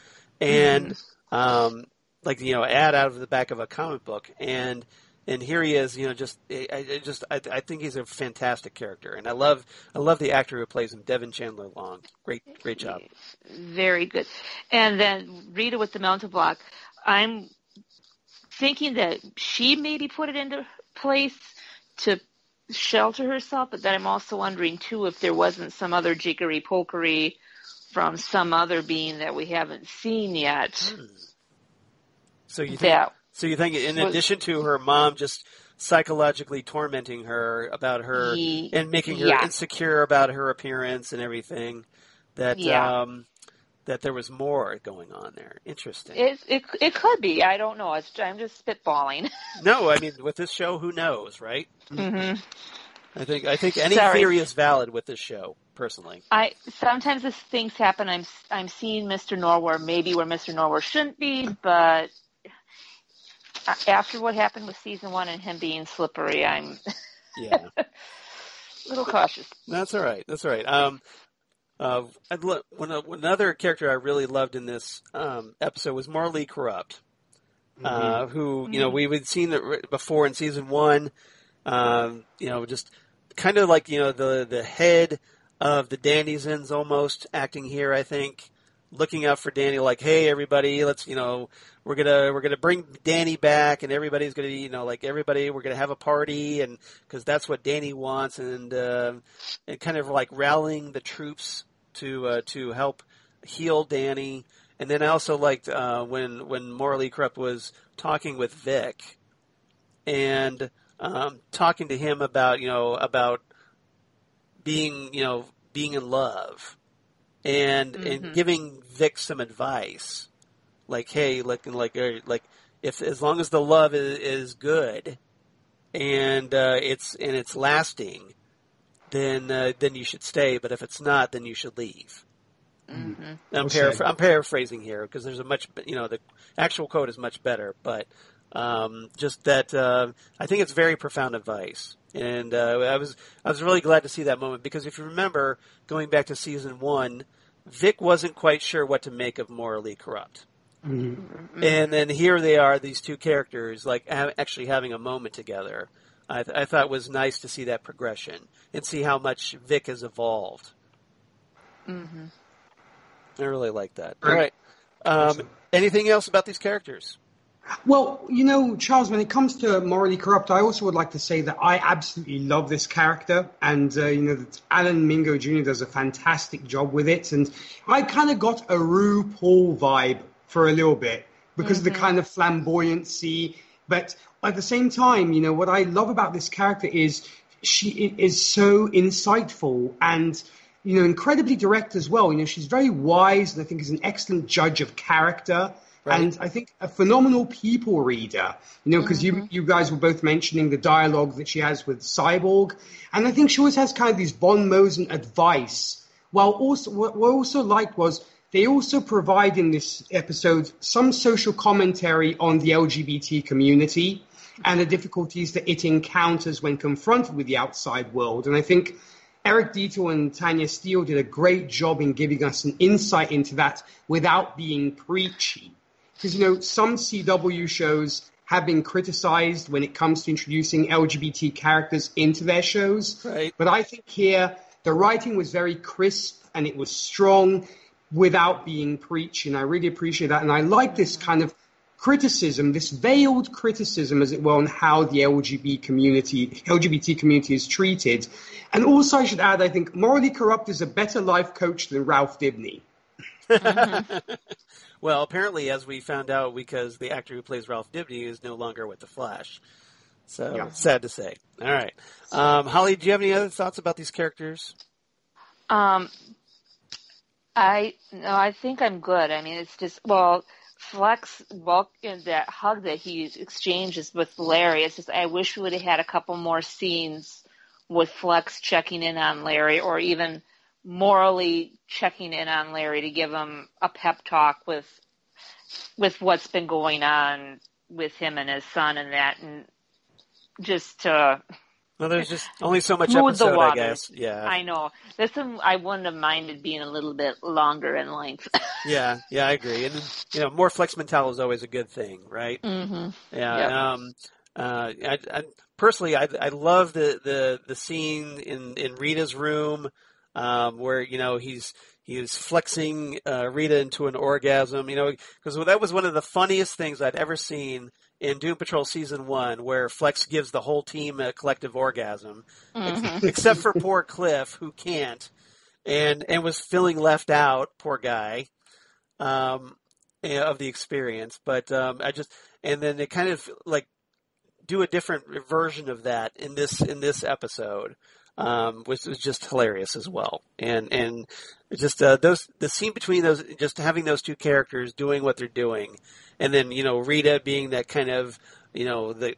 and, ad out of the back of a comic book, and here he is, I think he's a fantastic character, and I love the actor who plays him, Devan Chandler Long. Great job. Very good. And then Rita with the mental block, I'm thinking that she maybe put it into place to shelter herself, but then I'm also wondering too if there wasn't some other jiggery-pokery from some other being that we haven't seen yet. So you think in addition to her mom just psychologically tormenting her about her and making her insecure about her appearance and everything, that there was more going on there. Interesting. It could be. I don't know. I'm just spitballing. No, I mean, with this show, who knows, right? Mm-hmm. I think any theory is valid with this show, personally. Sometimes as things happen, I'm seeing Mr. Norwar maybe where Mr. Norwar shouldn't be, but after what happened with season 1 and him being slippery, I'm a little cautious. That's all right. Another character I really loved in this episode was Maura Lee Karupt, who we had seen before in season 1. Just kind of like the head of the Dandysons almost acting here. I think looking out for Danny, like, hey everybody, let's we're gonna bring Danny back, and everybody's gonna be we're gonna have a party, and because that's what Danny wants, and kind of like rallying the troops to help heal Danny. And then I also liked when Maura Lee Karupt was talking with Vic and talking to him about being in love and giving Vic some advice. Like, hey, like if as long as the love is good and it's lasting, then you should stay. But if it's not, then you should leave. Mm-hmm. I'm paraphrasing here because there's a much the actual quote is much better, but just that I think it's very profound advice, and I was really glad to see that moment because if you remember going back to season 1, Vic wasn't quite sure what to make of Maura Lee Karupt. Mm-hmm. And then here they are, these two characters, like actually having a moment together. I thought it was nice to see that progression and see how much Vic has evolved. Mm-hmm. I really like that. All right. Anything else about these characters? Well, Charles, when it comes to Maura Lee Karupt, I also would like to say that I absolutely love this character. And, that Alan Mingo Jr. does a fantastic job with it. And I kind of got a RuPaul vibe for a little bit because of the kind of flamboyancy. But at the same time, what I love about this character is she is so insightful and, incredibly direct as well. She's very wise and I think is an excellent judge of character. Right. And I think a phenomenal people reader, because you guys were both mentioning the dialogue that she has with Cyborg. And I think she always has kind of these Bon Mosen advice. While also, what I also liked was they also provide in this episode some social commentary on the LGBT community and the difficulties that it encounters when confronted with the outside world. And I think Eric Dietel and Tanya Steele did a great job in giving us an insight into that without being preachy. Because, some CW shows have been criticized when it comes to introducing LGBT characters into their shows. Right. But I think here the writing was very crisp and it was strong without being preachy. And I really appreciate that. And I like this kind of criticism, this veiled criticism, as it were, on how the LGBT community is treated. And also, I should add, I think Maura Lee Karupt is a better life coach than Ralph Dibny. Well, apparently, as we found out, because the actor who plays Ralph Dibny is no longer with The Flash. So, Yeah. sad to say. All right. Holly, do you have any other thoughts about these characters? I think I'm good. I mean, it's just, Flex, that hug that he exchanges with Larry, it's just, I wish we would have had a couple more scenes with Flex checking in on Larry, or even morally checking in on Larry to give him a pep talk with what's been going on with him and his son and that, and just to... Well, there's just only so much smooth the episode, I waters. guess. Yeah. I know. This one, I wouldn't have minded being a little bit longer in length. Yeah, I agree. And, more Flex Mentallo is always a good thing, right? Mm-hmm. Yeah. Yep. I personally, I love the scene in Rita's room, where, he's flexing Rita into an orgasm, because that was one of the funniest things I'd ever seen in Doom Patrol Season 1, where Flex gives the whole team a collective orgasm, except for poor Cliff, who can't, and was feeling left out, poor guy, of the experience. But and then they kind of like do a different version of that in this episode, which was just hilarious as well. And just the scene between those, just having those two characters doing what they're doing. And then, Rita being that kind of, that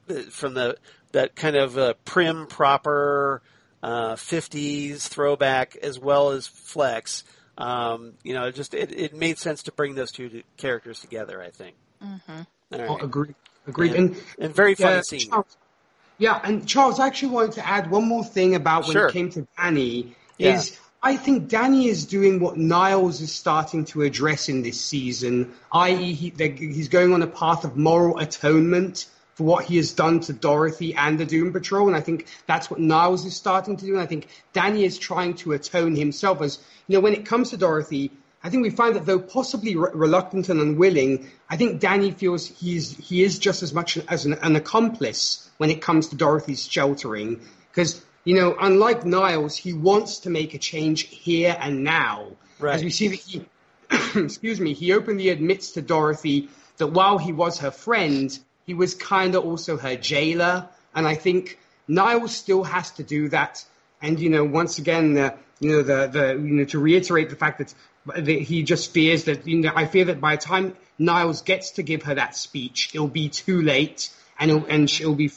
kind of prim, proper 50s throwback, as well as Flex. It made sense to bring those two characters together, I think. Mm-hmm. All right. Agreed. And very funny scene. And Charles, I actually wanted to add one more thing about when it came to Danny. Is I think Danny is doing what Niles is starting to address in this season, i.e. he's going on a path of moral atonement for what he has done to Dorothy and the Doom Patrol, and I think that's what Niles is starting to do, and I think Danny is trying to atone himself. As when it comes to Dorothy, I think we find that though possibly reluctant and unwilling, I think Danny feels he is just as much as an accomplice when it comes to Dorothy's sheltering, because unlike Niles, he wants to make a change here and now. Right. As we see that he openly admits to Dorothy that while he was her friend, he was kind of also her jailer. And I think Niles still has to do that. And, once again, to reiterate the fact that he just fears that, I fear that by the time Niles gets to give her that speech, it'll be too late and it'll be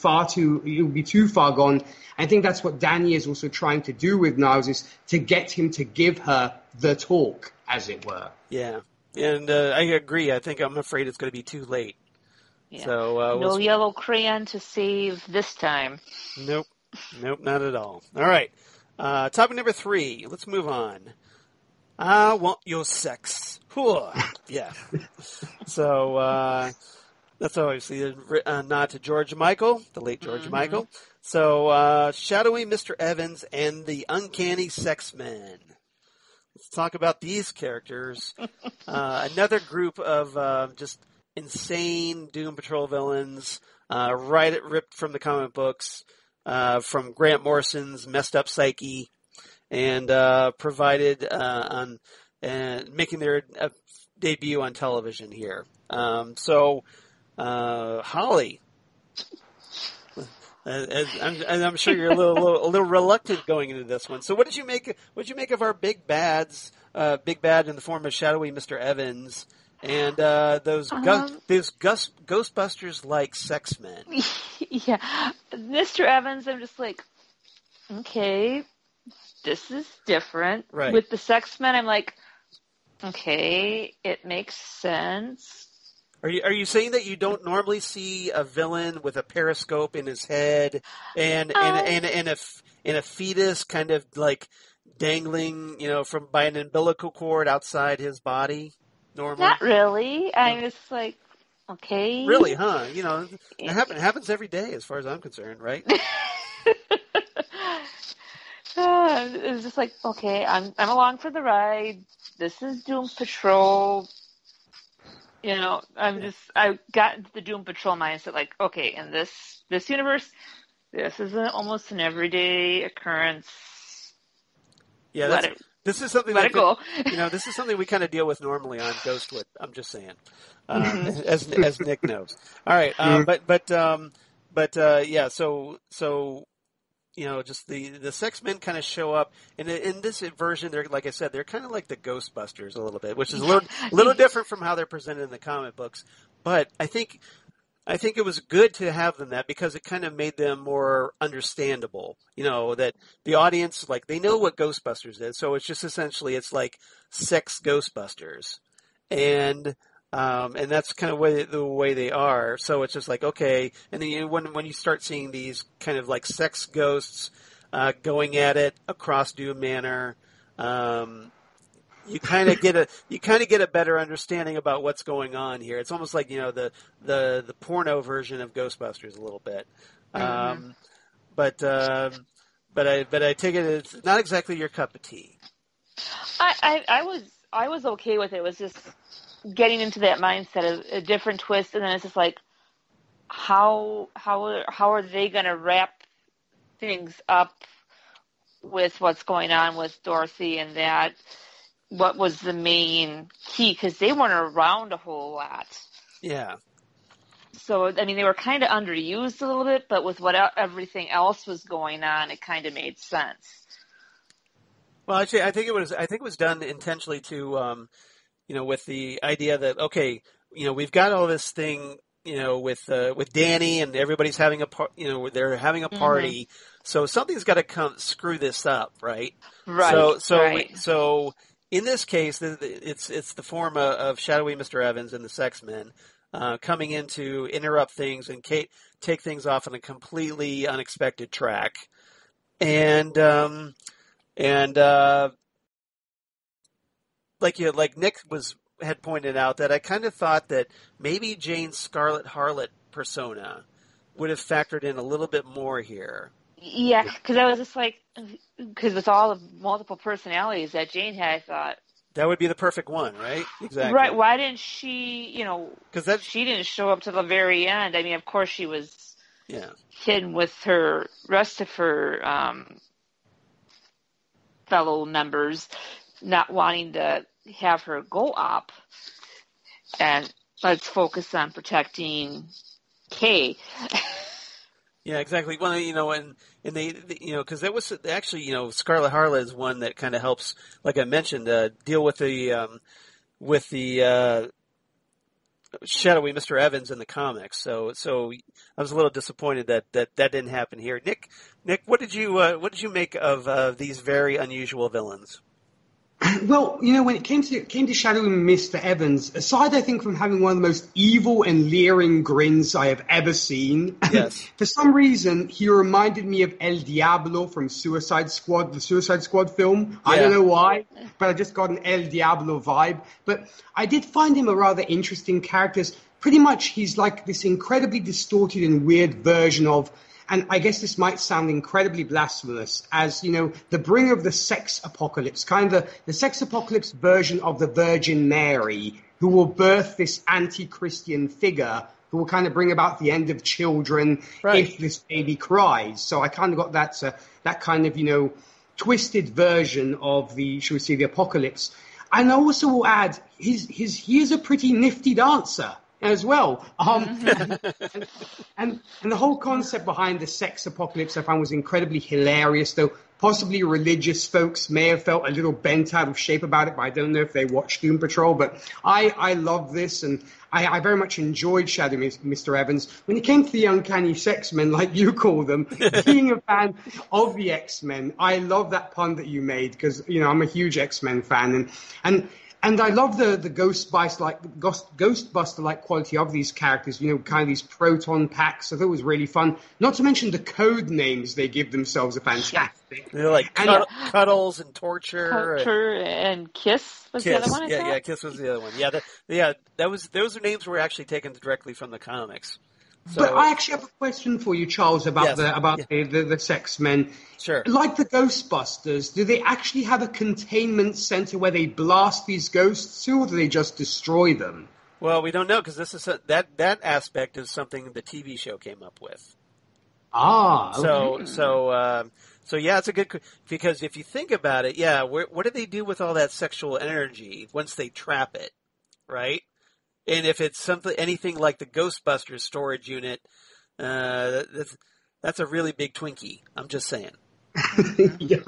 too far gone. I think that's what Danny is also trying to do with Niles, is to get him to give her the talk, as it were. Yeah, and I agree. I'm afraid it's going to be too late. Yeah. So no yellow crayon to save this time. Nope, not at all. All right, topic number 3. Let's move on. I want your sex. Yeah. So that's obviously a nod to George Michael, the late George Michael. So, Shadowy Mr. Evans and the Uncanny Sex Men. Let's talk about these characters. Another group of just insane Doom Patrol villains, ripped from the comic books, from Grant Morrison's messed up psyche, and provided on making their debut on television here. Holly. I'm sure you're a little reluctant going into this one. So, what did you make of our big bads? Big bad in the form of Shadowy Mr. Evans and those Ghostbusters-like sex men. Yeah, Mr. Evans. I'm just like, okay, this is different. Right. With the sex men, I'm like, okay, it makes sense. Are you saying that you don't normally see a villain with a periscope in his head and a fetus kind of like dangling, from by an umbilical cord outside his body? Normally, not really. I'm just like, okay, really, huh? It happens every day, as far as I'm concerned, right? It's just like, okay, I'm along for the ride. This is Doom Patrol. I got into the Doom Patrol mindset, like, okay, in this universe, this is almost an everyday occurrence. Yeah, this is something let it go. This is something we kind of deal with normally on Ghostwood. I'm just saying, as Nick knows. All right, yeah. So just the sex men kind of show up, and in this version, they're, like I said, they're kind of like the Ghostbusters a little bit, which is a little different from how they're presented in the comic books. But I think it was good to have them that, because it kind of made them more understandable. That the audience, like, they know what Ghostbusters is, so it's just essentially it's like sex Ghostbusters, and that's kind of the way they are. So it's just like, okay. And then when you start seeing these kind of like sex ghosts going at it across Doom Manor, you kind of get a better understanding about what's going on here. It's almost like the porno version of Ghostbusters a little bit. But I take it it's not exactly your cup of tea. I was okay with it. It was just getting into that mindset of a different twist, and then it's just like, how are they going to wrap things up with what's going on with Dorothy, and that what was the main key, because they weren't around a whole lot. Yeah. So I mean, they were kind of underused a little bit, but with everything else was going on, it kind of made sense. Well, actually, I think it was done intentionally to with the idea that, okay, we've got all this thing, with Danny, and everybody's having they're having a party, so something's got to screw this up, right? Right. So in this case, it's the form of Shadowy Mr. Evans and the Sex Men coming in to interrupt things and take things off on a completely unexpected track, and like Nick had pointed out, that I kind of thought that maybe Jane's Scarlet Harlot persona would have factored in a little bit more here. Yeah, because I was just like, because with all the multiple personalities that Jane had, I thought that would be the perfect one, right? Exactly. Right. Why didn't she? Because she didn't show up to the very end. I mean, of course she was hidden with her rest of her fellow members, not wanting to have her go up, and let's focus on protecting Kay. Yeah, exactly. Well, and they because that was actually, Scarlet Harlot is one that kind of helps, like I mentioned, deal with the Shadowy Mr. Evans in the comics. So I was a little disappointed that didn't happen here. Nick, what did you make of these very unusual villains? Well, when it came to Shadowy Mr. Evans, aside, I think, from having one of the most evil and leering grins I have ever seen, yes. For some reason, he reminded me of El Diablo from Suicide Squad, the Suicide Squad film. Yeah. I don't know why, but I just got an El Diablo vibe. But I did find him a rather interesting character. Pretty much, he's like this incredibly distorted and weird version of, and I guess this might sound incredibly blasphemous, as, the bringer of the sex apocalypse, kind of the sex apocalypse version of the Virgin Mary, who will birth this anti-Christian figure who will kind of bring about the end of children if this baby cries. So I kind of got that kind of, twisted version of the apocalypse. And I also will add, he is a pretty nifty dancer as well. And the whole concept behind the sex apocalypse I found was incredibly hilarious, though possibly religious folks may have felt a little bent out of shape about it, but I don't know if they watched Doom Patrol. But I love this, and I very much enjoyed Shadowy Mr. Evans. When it came to the uncanny sex men, like you call them, being a fan of the X-Men, I love that pun that you made, because I'm a huge X-Men fan, and I love the Ghostbuster-like quality of these characters, kind of these proton packs. I thought it was really fun. Not to mention the code names they give themselves are fantastic. They're like Cuddles and Torture. And Kiss was the other one, Yeah, Kiss was the other one. Those are names were actually taken directly from the comics. So, but I actually have a question for you, Charles, about the sex men. Sure. Like the Ghostbusters, do they actually have a containment center where they blast these ghosts to, or do they just destroy them? Well, we don't know because this is that aspect is something the TV show came up with. Okay. So yeah, it's a good because if you think about it, yeah, what do they do with all that sexual energy once they trap it, right? And if it's anything like the Ghostbusters storage unit, that's a really big Twinkie. I'm just saying. Yeah.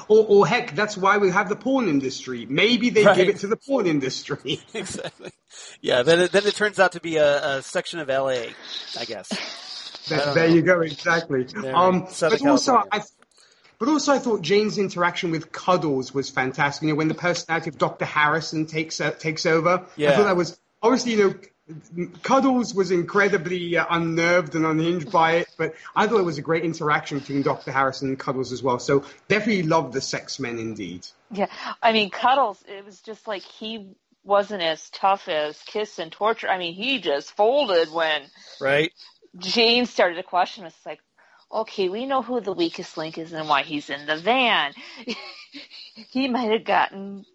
Or heck, that's why we have the porn industry. Maybe they give it to the porn industry. Exactly. Yeah. Then it turns out to be a section of LA, I guess. There you go. Exactly. But also, I thought Jane's interaction with Cuddles was fantastic. You know, when the personality of Dr. Harrison takes over. Yeah. I thought that was obviously, Cuddles was incredibly unnerved and unhinged by it, but I thought it was a great interaction between Dr. Harrison and Cuddles as well. So definitely loved the sex men indeed. Yeah, I mean, Cuddles, it was just like he wasn't as tough as Kiss and Torture. I mean, he just folded when Jane started to question him. It's like, okay, we know who the weakest link is and why he's in the van. He might have gotten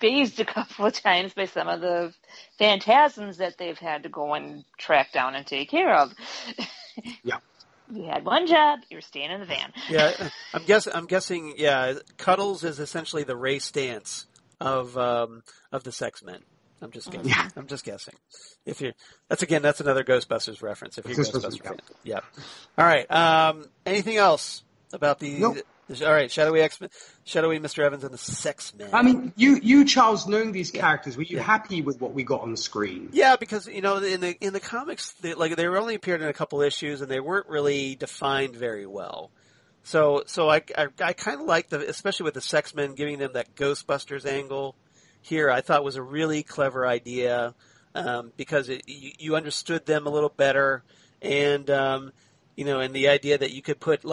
phased a couple of times by some of the phantasms that they've had to go and track down and take care of. Yeah. You had one job, you're staying in the van. Yeah, I'm guessing, yeah, Cuddles is essentially the Ray Stantz of the sex men. I'm just guessing. Yeah. I'm just guessing. That's another Ghostbusters reference. If you're a Ghostbusters fan. Yeah. All right. Anything else about the? Nope. All right. Shadowy Mr. Evans and the Sex Men. I mean, you Charles, knowing these characters, were you happy with what we got on the screen? Yeah, because in the comics, they were only appeared in a couple issues and they weren't really defined very well. So I kind of like especially with the Sex Men, giving them that Ghostbusters angle. Here, I thought was a really clever idea because you understood them a little better, and and the idea that you could put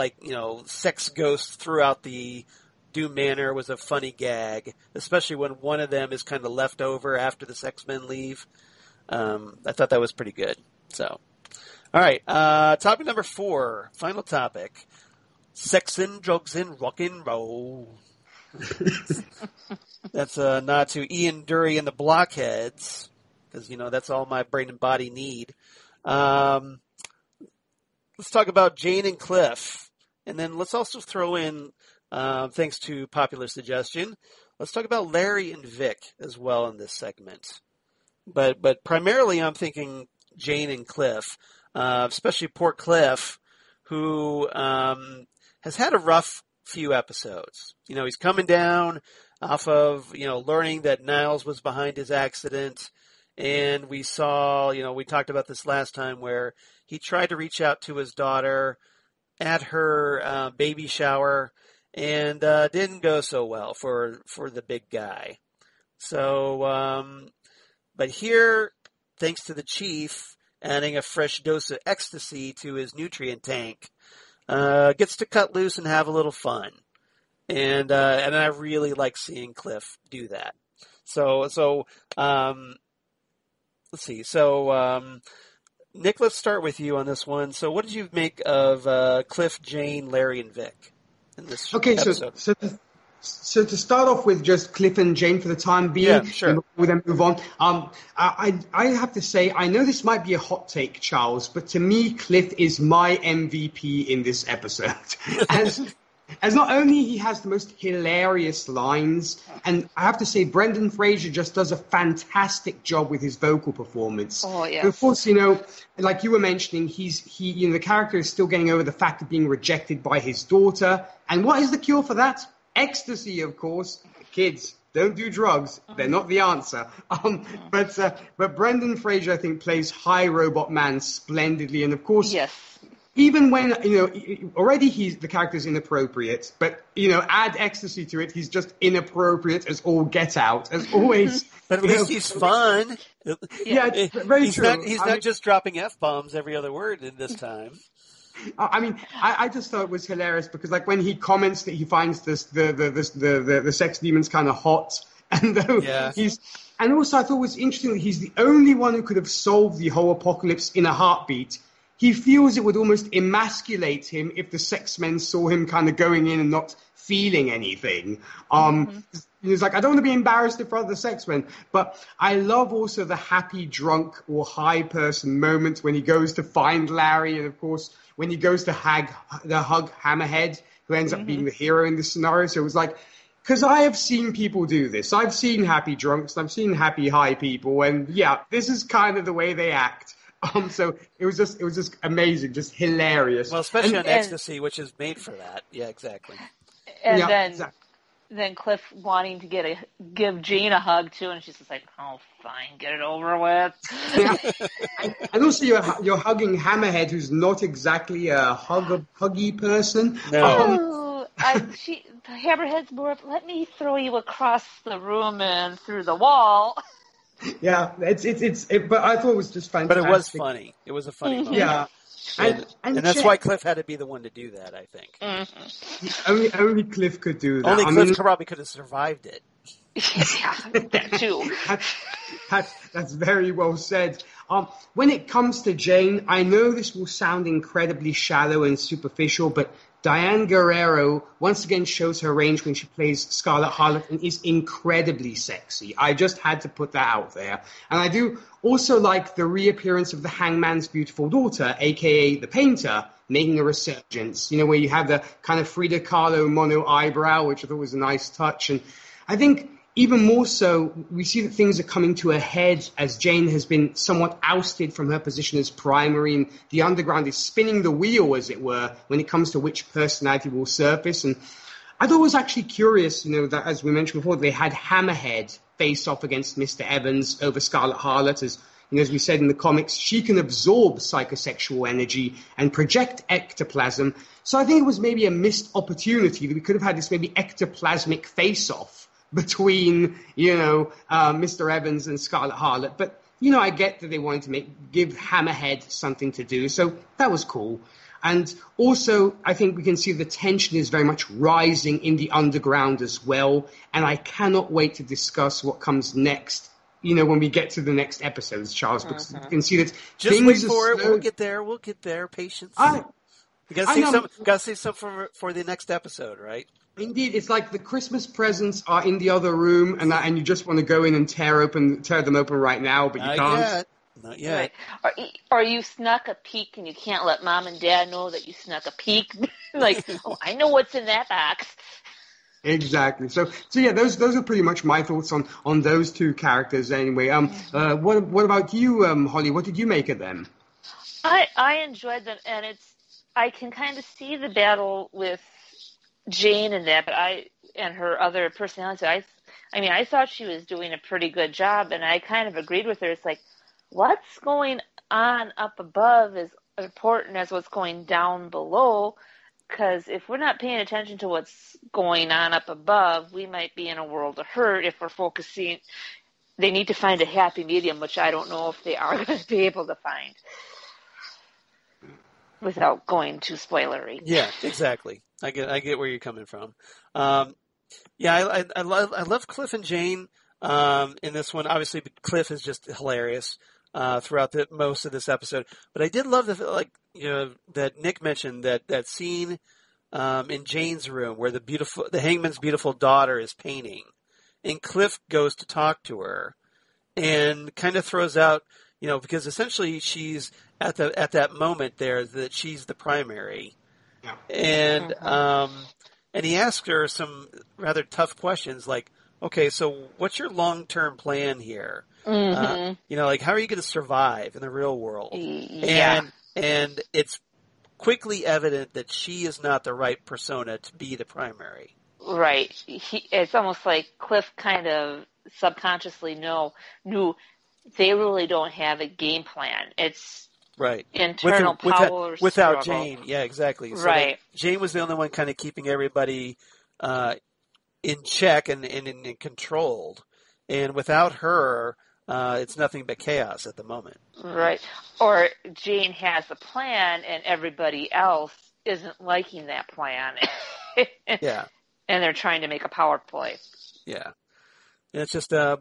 sex ghosts throughout the Doom Manor was a funny gag, especially when one of them is kind of left over after the Sex Men leave. I thought that was pretty good. So, all right, topic number 4, final topic: sex and drugs and rock and roll. That's a nod to Ian Dury and the Blockheads, because, that's all my brain and body need. Let's talk about Jane and Cliff, and then let's also throw in, thanks to popular suggestion, let's talk about Larry and Vic as well in this segment. But primarily I'm thinking Jane and Cliff, especially poor Cliff, who has had a rough few episodes. He's coming down off of, learning that Niles was behind his accident. And we saw, we talked about this last time where he tried to reach out to his daughter at her baby shower and didn't go so well for the big guy. So, but here, thanks to the chief adding a fresh dose of ecstasy to his nutrient tank, gets to cut loose and have a little fun. And I really like seeing Cliff do that. So let's see. So, Nick, let's start with you on this one. So what did you make of Cliff, Jane, Larry, and Vic in this episode? So to start off with just Cliff and Jane for the time being, yeah, sure. We then move on. I have to say, I know this might be a hot take, Charles, but to me, Cliff is my MVP in this episode. As not only he has the most hilarious lines, and I have to say Brendan Fraser just does a fantastic job with his vocal performance. Oh, yes. But of course, like you were mentioning, the character is still getting over the fact of being rejected by his daughter. And what is the cure for that? Ecstasy, of course. Kids, don't do drugs. They're not the answer. But Brendan Fraser, I think, plays High Robot Man splendidly. And of course, yes. Even when, already the character's inappropriate, but, add ecstasy to it, he's just inappropriate as all get out, as always. But at least he's fun. Yeah, it's very true. He's not just dropping F-bombs every other word in this time. I mean, I just thought it was hilarious because, like, when he comments that he finds the sex demons kind of hot, and and also I thought it was interesting that he's the only one who could have solved the whole apocalypse in a heartbeat. He feels it would almost emasculate him if the sex men saw him kind of going in and not feeling anything. He's like, I don't want to be embarrassed in front of the sex-men. But I love also the happy, drunk, or high person moments when he goes to find Larry. And, of course, when he goes to hug Hammerhead, who ends up being the hero in this scenario. So it was like, because I have seen people do this. I've seen happy drunks. I've seen happy high people. And, yeah, this is kind of the way they act. So it was just amazing, just hilarious. Well, especially on Ecstasy, which is made for that. Yeah, exactly. And then Cliff wanting to give Jane a hug too, and she's just like, "Oh, fine, get it over with." Yeah. And also you're hugging Hammerhead, who's not exactly a huggy person. No. Hammerhead's more of, let me throw you across the room and through the wall. Yeah, but I thought it was just fantastic. But it was funny. It was a funny moment. Yeah. And that's why Cliff had to be the one to do that, I think. Mm-hmm. Only Cliff could do that. Only Cliff probably could have survived it. Yeah, that too. That's very well said. When it comes to Jane, I know this will sound incredibly shallow and superficial, but Diane Guerrero once again shows her range when she plays Scarlet Harlot and is incredibly sexy. I just had to put that out there. And I do also like the reappearance of the Hangman's beautiful daughter, a.k.a. the Painter, making a resurgence. Where you have the kind of Frida Kahlo mono eyebrow, which I thought was a nice touch. And I think even more so, we see that things are coming to a head as Jane has been somewhat ousted from her position as primary, and the Underground is spinning the wheel, as it were, when it comes to which personality will surface. And I thought it was actually curious, that, as we mentioned before, they had Hammerhead face off against Mr. Evans over Scarlet Harlot. As we said in the comics, she can absorb psychosexual energy and project ectoplasm. So I think it was maybe a missed opportunity that we could have had this maybe ectoplasmic face-off between, Mr. Evans and Scarlet Harlot. But, I get that they wanted to give Hammerhead something to do. So that was cool. And also, I think we can see the tension is very much rising in the Underground as well. And I cannot wait to discuss what comes next, when we get to the next episodes, Charles, because you can see that just wait for it. We'll get there. Patience. You gotta see some for the next episode, right? Indeed, it's like the Christmas presents are in the other room, and you just want to go in and tear them open right now, but you can't. Not yet. Right. Or you snuck a peek and you can't let Mom and Dad know that you snuck a peek. Like, I know what's in that box. Exactly. So yeah, those are pretty much my thoughts on those two characters. Anyway, what about you, Holly? What did you make of them? I enjoyed them, and I can kind of see the battle with Jane and that, and her other personality. I thought she was doing a pretty good job, and I kind of agreed with her. It's like, what's going on up above is important as what's going down below, because if we're not paying attention to what's going on up above, we might be in a world of hurt if we're focusing. They need to find a happy medium, which I don't know if they are going to be able to find without going too spoilery. Yeah, exactly. I get where you're coming from. I love Cliff and Jane in this one. Obviously, Cliff is just hilarious throughout most of this episode. But I did love that Nick mentioned that scene in Jane's room where the Hangman's beautiful daughter is painting, and Cliff goes to talk to her, and kind of throws out, because essentially she's at that moment there that she's the primary. Yeah. And he asked her some rather tough questions like, okay, so what's your long-term plan here? Mm-hmm. How are you going to survive in the real world? Yeah. And it's quickly evident that she is not the right persona to be the primary. Right. It's almost like Cliff kind of subconsciously knew they really don't have a game plan. It's right. Internal power without struggle. Jane. Yeah, exactly. So right. Jane was the only one kind of keeping everybody in check and controlled. And without her, it's nothing but chaos at the moment. Right. Or Jane has a plan and everybody else isn't liking that plan. Yeah. And they're trying to make a power play. Yeah. And it's just, I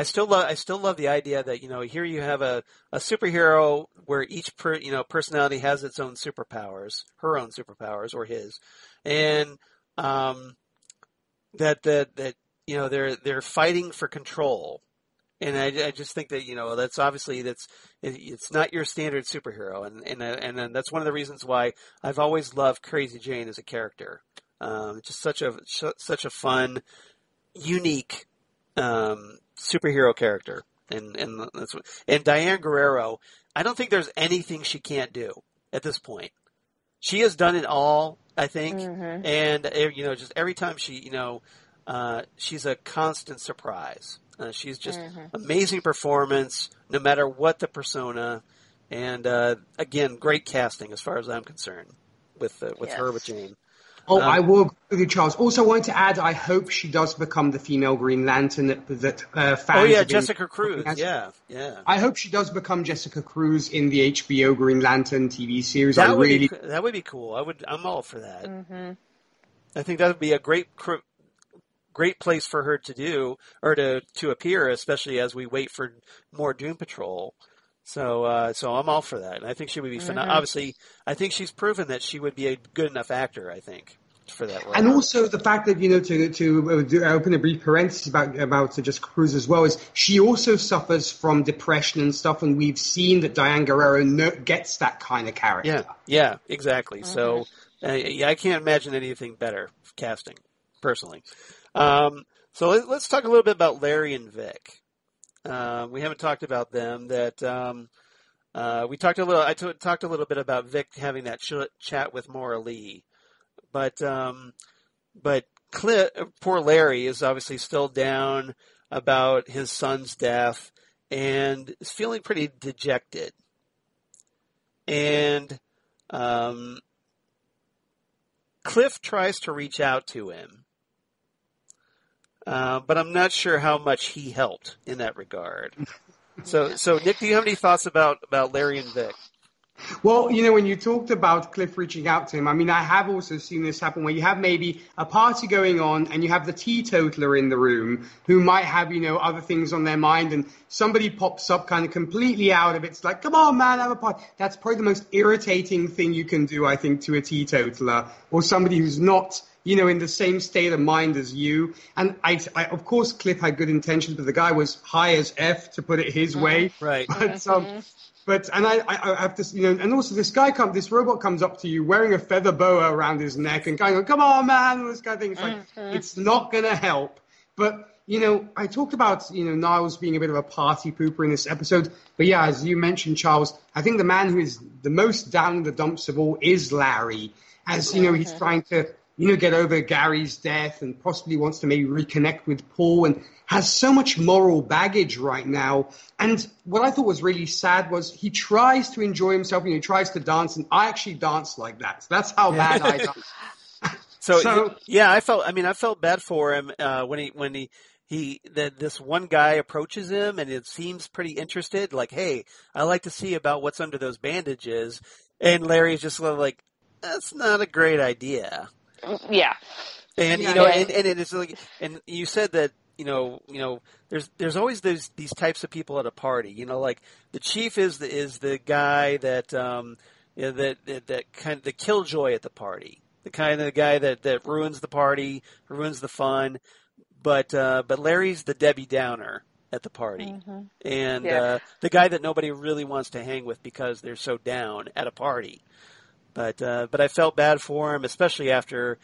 still love the idea that, here you have a superhero where each personality has its own superpowers, her own superpowers or his, and that they're fighting for control. And I just think that that's obviously it's not your standard superhero, and that's one of the reasons why I've always loved Crazy Jane as a character. Just such a fun, unique superhero character, and Diane Guerrero. I don't think there's anything she can't do at this point. She has done it all, I think, and just every time she's a constant surprise. She's just amazing performance, no matter what the persona, and again, great casting as far as I'm concerned with her with Jane. Oh, I will agree with you, Charles. Also, I wanted to add, I hope she does become the female Green Lantern that fans. Oh yeah, Jessica Cruz. Yeah. I hope she does become Jessica Cruz in the HBO Green Lantern TV series. That would be cool. I'm all for that. Mm-hmm. I think that would be a great place for her to do or to appear, especially as we wait for more Doom Patrol. So I'm all for that, and I think she would be phenomenal. Obviously, I think she's proven that she would be a good enough actor. I think for that role. And also the fact that to open a brief parenthesis about just Cruz as well is she also suffers from depression and stuff, and we've seen that Diane Guerrero gets that kind of character. Yeah, exactly. So I can't imagine anything better casting personally. So let's talk a little bit about Larry and Vic. We haven't talked about them. We talked a little. I talked a little bit about Vic having that chat with Maura Lee, but poor Larry is obviously still down about his son's death and is feeling pretty dejected. And Cliff tries to reach out to him. But I'm not sure how much he helped in that regard. So Nick, do you have any thoughts about Larry and Vic? Well, when you talked about Cliff reaching out to him, I mean, I have also seen this happen where you have maybe a party going on and you have the teetotaler in the room who might have, other things on their mind, and somebody pops up kind of completely out of it. It's like, come on, man, have a party. That's probably the most irritating thing you can do, I think, to a teetotaler or somebody who's not in the same state of mind as you. And I of course, Cliff had good intentions, but the guy was high as F, to put it his way. Right. And I have this, and also this robot comes up to you wearing a feather boa around his neck and kind of, come on, man, and this kind of thing. It's like, it's not going to help. But, I talked about, Niles being a bit of a party pooper in this episode. But yeah, as you mentioned, Charles, I think the man who is the most down in the dumps of all is Larry. As, he's trying to, get over Gary's death and possibly wants to maybe reconnect with Paul and has so much moral baggage right now. And what I thought was really sad was he tries to enjoy himself, he tries to dance, and I actually dance like that. So that's how bad I dance. So yeah, I felt bad for him when this one guy approaches him and it seems pretty interested, like, hey, I like to see about what's under those bandages. And Larry's just like, that's not a great idea. Yeah. And and it is like, and you said that there's always these types of people at a party. Like the chief is the guy that that kind of the killjoy at the party, the kind of guy that ruins the party, ruins the fun. But Larry's the Debbie Downer at the party, and the guy that nobody really wants to hang with because they're so down at a party. But I felt bad for him, especially after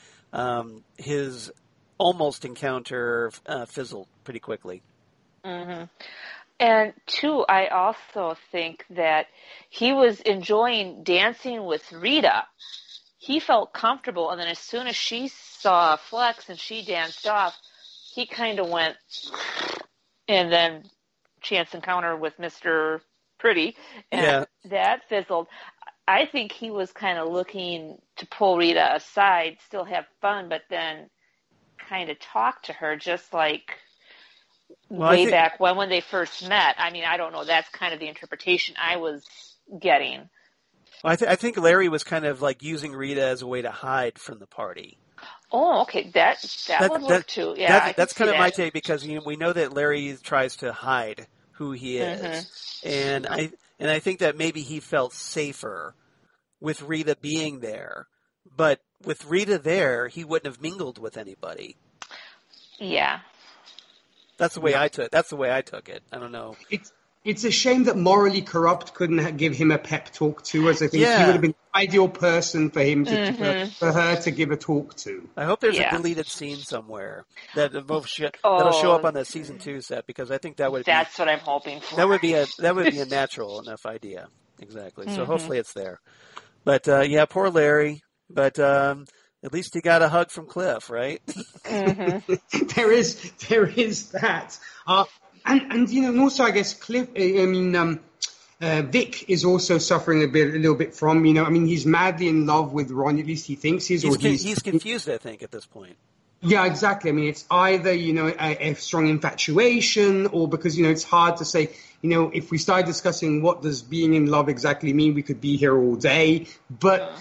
his almost encounter fizzled pretty quickly. Mm-hmm. And two, I also think that he was enjoying dancing with Rita. He felt comfortable, and then as soon as she saw Flex and she danced off, he kind of went, and then chance encounter with Mr. Pretty, and that fizzled. I think he was kind of looking to pull Rita aside, still have fun, but then kind of talk to her just like back when they first met. I mean, I don't know. That's kind of the interpretation I was getting. Well, I think Larry was kind of like using Rita as a way to hide from the party. Oh, okay. That would work too. Yeah, that's kind of my take, because we know that Larry tries to hide who he is, and I think that maybe he felt safer with Rita being there, but with Rita there, he wouldn't have mingled with anybody. Yeah. That's the way I took. That's the way I took it. I don't know. It's a shame that Maura Lee Karupt couldn't give him a pep talk too, as I think he would have been the ideal person for him for her to give a talk to. I hope there's a deleted scene somewhere that'll show up on the season 2 set, because I think that's what I'm hoping for. That would be a natural enough idea. Exactly. So hopefully it's there. But poor Larry. But at least he got a hug from Cliff, right? There is that. And also I guess Cliff. Vic is also suffering a little bit from. He's madly in love with Ron. At least he thinks he's confused. I think at this point. Yeah, exactly. It's either a strong infatuation, or because it's hard to say. If we start discussing what does being in love exactly mean, we could be here all day. But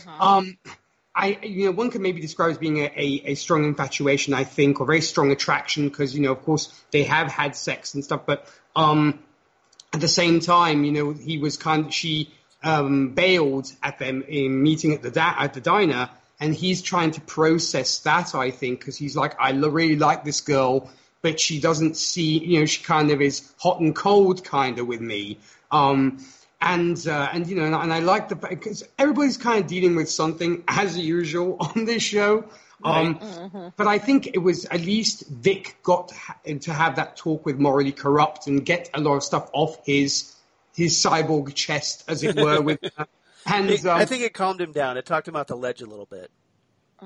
one could maybe describe as being a strong infatuation, I think, or very strong attraction, because of course they have had sex and stuff. But at the same time, he was she bailed at them in meeting at the diner, and he's trying to process that, I think, because he's like, I really like this girl, but she doesn't see, she kind of is hot and cold kind of with me. And I like because everybody's kind of dealing with something as usual on this show. But I think it was at least Vic got to have that talk with Maura Lee Karupt and get a lot of stuff off his cyborg chest, as it were. With and I think it calmed him down. It talked him off the ledge a little bit.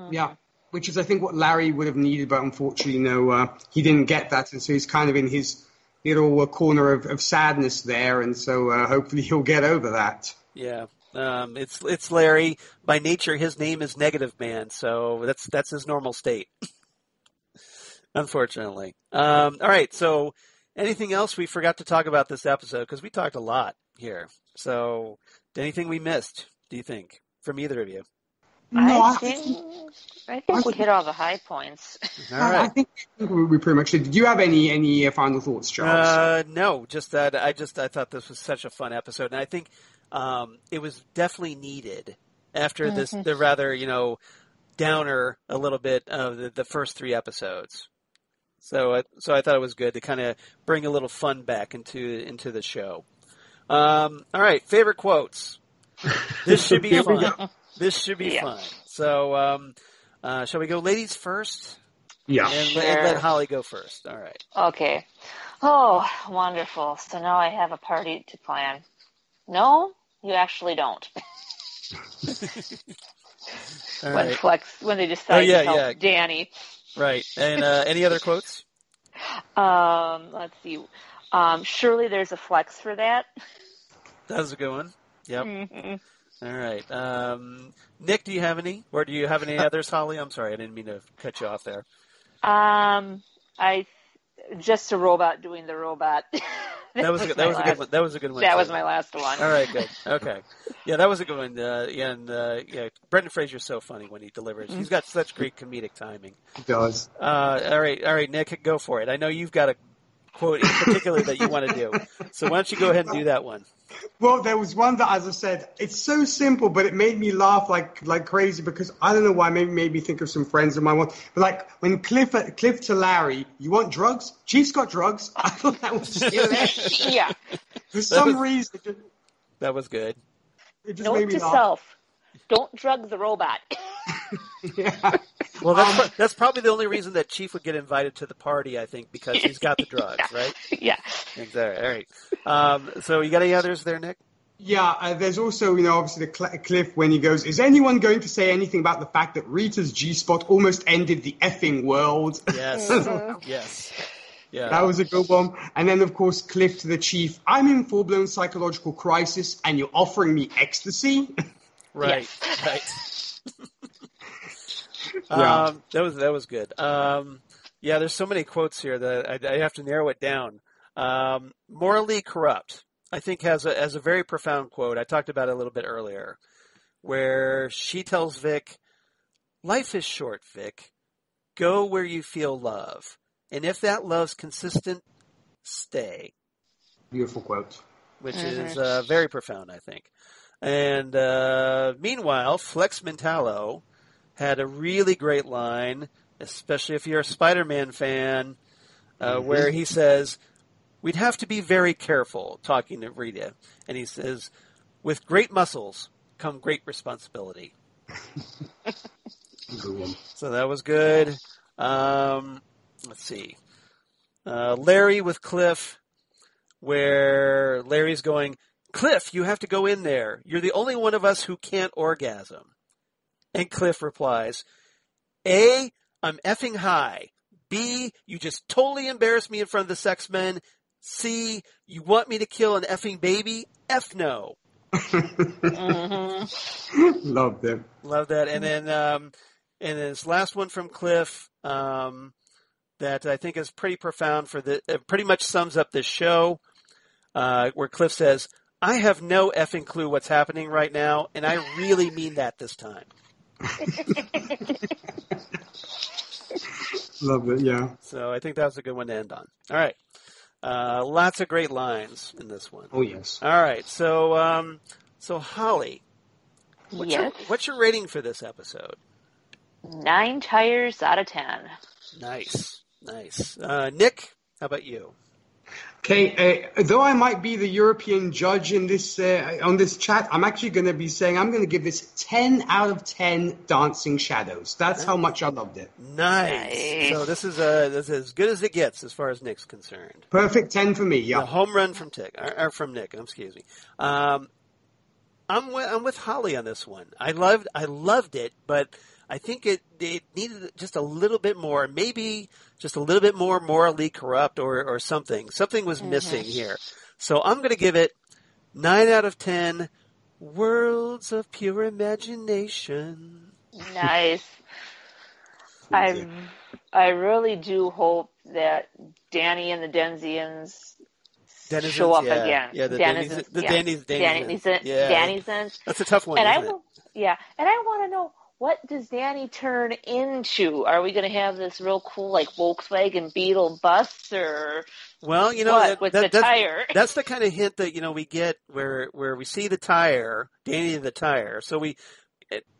Yeah, which is I think what Larry would have needed, but unfortunately, he didn't get that, and so he's kind of in his little corner of sadness there, and so hopefully he'll get over that. Yeah. It's Larry. By nature, his name is Negative Man, so that's his normal state. Unfortunately. All right. So, anything else we forgot to talk about this episode? Because we talked a lot here. So, anything we missed? Do you think from either of you? No, I think we hit all the high points. All right. I think we pretty much did. Did you have any final thoughts, Charles? No. Just that I thought this was such a fun episode, and I think. It was definitely needed after the rather, downer a little bit of the first 3 episodes. So I thought it was good to kind of bring a little fun back into the show. All right, favorite quotes. This should be fun. This should be fun. So shall we go ladies first? Yeah. And let Holly go first. All right. Okay. Oh, wonderful. So now I have a party to plan. No, you actually don't. When they decide to help Danny. Right. And any other quotes? Let's see. Surely there's a Flex for that. That was a good one. Yep. Mm-hmm. All right. Nick, do you have any? Or do you have any others, Holly? I'm sorry, I didn't mean to cut you off there. Just a robot doing the robot. That was a good one. That was a good one. That was my last one. All right, good. Okay. Yeah, that was a good one. Brendan Fraser's so funny when he delivers. He's got such great comedic timing. He does. All right, Nick, go for it. I know you've got a quote in particular that you want to do. So why don't you go ahead and do that one? Well, there was one that, as I said, it's so simple, but it made me laugh like crazy because I don't know why. Maybe made me think of some friends of mine. But like when Cliff to Larry, you want drugs? Chief's got drugs. I thought that was still there. Yeah. For some reason. That was good. It just Note made me to laugh. self: don't drug the robot. Yeah. Well, that's probably the only reason that Chief would get invited to the party, I think, because he's got the drugs, right? Yeah. Exactly. All right. So you got any others there, Nick? Yeah, there's also, obviously the Cliff when he goes, is anyone going to say anything about the fact that Rita's G-spot almost ended the effing world? Yes. Yes. Yeah. That was a good one. And then, of course, Cliff to the Chief, I'm in full-blown psychological crisis and you're offering me ecstasy? Right. Yes. Right. Yeah. That was good. There's so many quotes here that I have to narrow it down. Maura Lee Karupt, I think, has a very profound quote. I talked about it a little bit earlier, where she tells Vic, "Life is short, Vic. Go where you feel love, and if that love's consistent, stay." Beautiful quote. Which is very profound, I think. And meanwhile, Flex Mentallo had a really great line, especially if you're a Spider-Man fan. where he says, "We'd have to be very careful," talking to Rita. And he says, "With great muscles come great responsibility." Good one. So that was good. Let's see. Larry with Cliff, where Larry's going, "Cliff, you have to go in there. You're the only one of us who can't orgasm." And Cliff replies, A, I'm effing high. B, you just totally embarrassed me in front of the sex men. C, you want me to kill an effing baby? F no. Love them. Love that. And then this last one from Cliff, that I think is pretty profound it pretty much sums up this show, where Cliff says, "I have no effing clue what's happening right now, and I really mean that this time." Love it, yeah. So I think that was a good one to end on. All right. Lots of great lines in this one. Oh, yes. All right. So Holly, what's your rating for this episode? 9 tires out of 10. Nice. Nick, how about you? Okay, though I might be the European judge in this on this chat, I'm actually going to be saying I'm going to give this 10 out of 10 dancing shadows. That's how much I loved it. Nice. So this is as good as it gets as far as Nick's concerned. Perfect 10 for me. Yeah. A home run from Nick. Excuse me. I'm with Holly on this one. I loved it, but I think it needed just a little bit more, maybe just a little bit more Maura Lee Karupt or something. Something was missing here. So I'm going to give it 9 out of 10 worlds of pure imagination. Nice. I really do hope that Danny and the Denzians show up again. Yeah, the Denizens. That's a tough one, and isn't it? Yeah, and I want to know, what does Danny turn into? Are we going to have this real cool, like, Volkswagen Beetle bus, or well, the tire? That's the kind of hint that we get where we see the tire, Danny the tire. So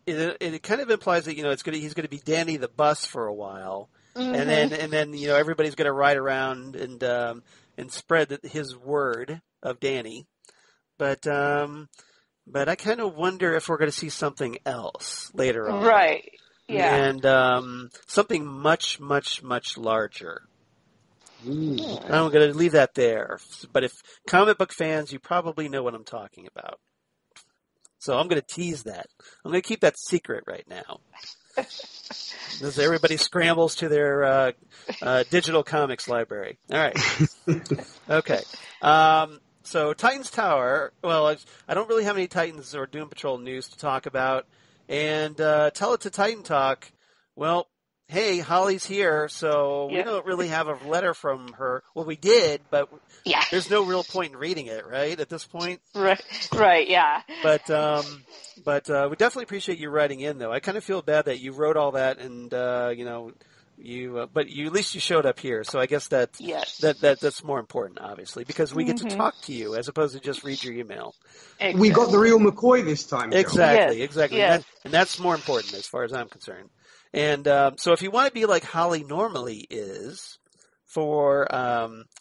it kind of implies that he's going to be Danny the bus for a while, and then everybody's going to ride around and spread his word of Danny, but I kind of wonder if we're going to see something else later on. Right. Yeah. And something much, much, much larger. I'm going to leave that there. But if comic book fans, you probably know what I'm talking about. So I'm going to tease that. I'm going to keep that secret right now. As everybody scrambles to their digital comics library. All right. Okay. So Titans Tower, well, I don't really have any Titans or Doom Patrol news to talk about. And tell it to Titan Talk. Well, hey, Holly's here, so we don't really have a letter from her. Well, we did, but there's no real point in reading it, right, at this point? Right, yeah. But we definitely appreciate you writing in, though. I kind of feel bad that you wrote all that and, but at least you showed up here, so I guess that's more important, obviously, because we get to talk to you as opposed to just read your email. Exactly. We got the real McCoy this time, Joe. Exactly. Yes. And that's more important as far as I'm concerned. And so if you want to be like Holly normally is for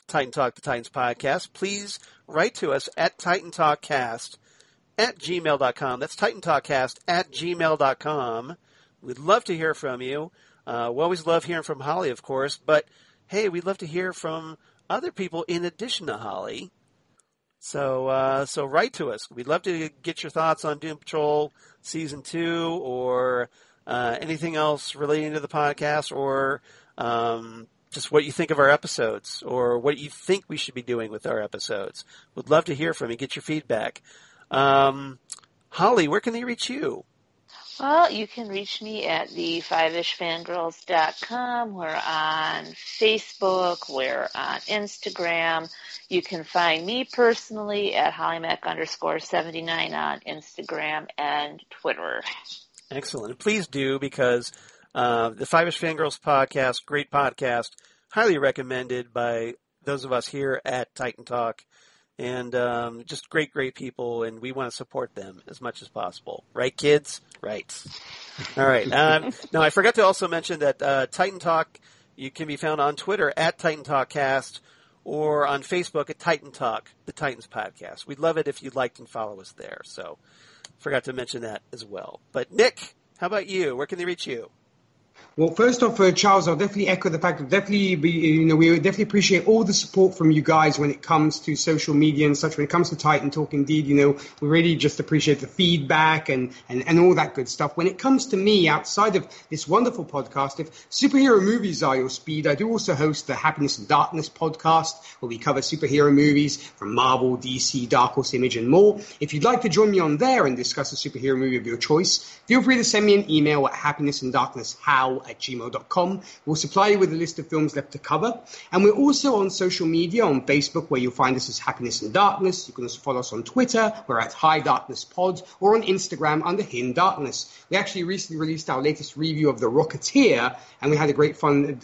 Titan Talk, the Titans podcast, please write to us at TitanTalkcast@gmail.com. That's TitanTalkcast@gmail.com. We'd love to hear from you. We always love hearing from Holly, of course, but hey, we'd love to hear from other people in addition to Holly. So write to us. We'd love to get your thoughts on Doom Patrol Season 2 or anything else relating to the podcast, or just what you think of our episodes, or what you think we should be doing with our episodes. We'd love to hear from you, get your feedback. Holly, where can they reach you? Well, you can reach me at the FiveishFangirls.com. We're on Facebook. We're on Instagram. You can find me personally at HollyMac_79 on Instagram and Twitter. Excellent. Please do, because the Fiveish Fangirls podcast, great podcast, highly recommended by those of us here at Titan Talk, and just great people, and we want to support them as much as possible. Right, kids? Right. All right. Now, I forgot to also mention that Titan Talk, You can be found on Twitter at TitanTalkcast or on Facebook at Titan Talk, the Titans podcast. We'd love it if you'd like and follow us there. So forgot to mention that as well. But Nick, how about you? Where can they reach you? Well, first off, Charles, I'll definitely echo the fact that we would definitely appreciate all the support from you guys when it comes to social media and such. When it comes to Titan Talk, indeed, we really just appreciate the feedback and all that good stuff. When it comes to me, outside of this wonderful podcast, if superhero movies are your speed, I do also host the Happiness and Darkness podcast, where we cover superhero movies from Marvel, DC, Dark Horse, Image, and more. If you'd like to join me on there and discuss a superhero movie of your choice, feel free to send me an email at happinessanddarknesshow@gmail.com. We'll supply you with a list of films left to cover. And we're also on social media, on Facebook, where you'll find us as Happiness and Darkness. You can also follow us on Twitter. We're at High Darkness Pod, or on Instagram under Hidden Darkness. We actually recently released our latest review of The Rocketeer, and we had great fun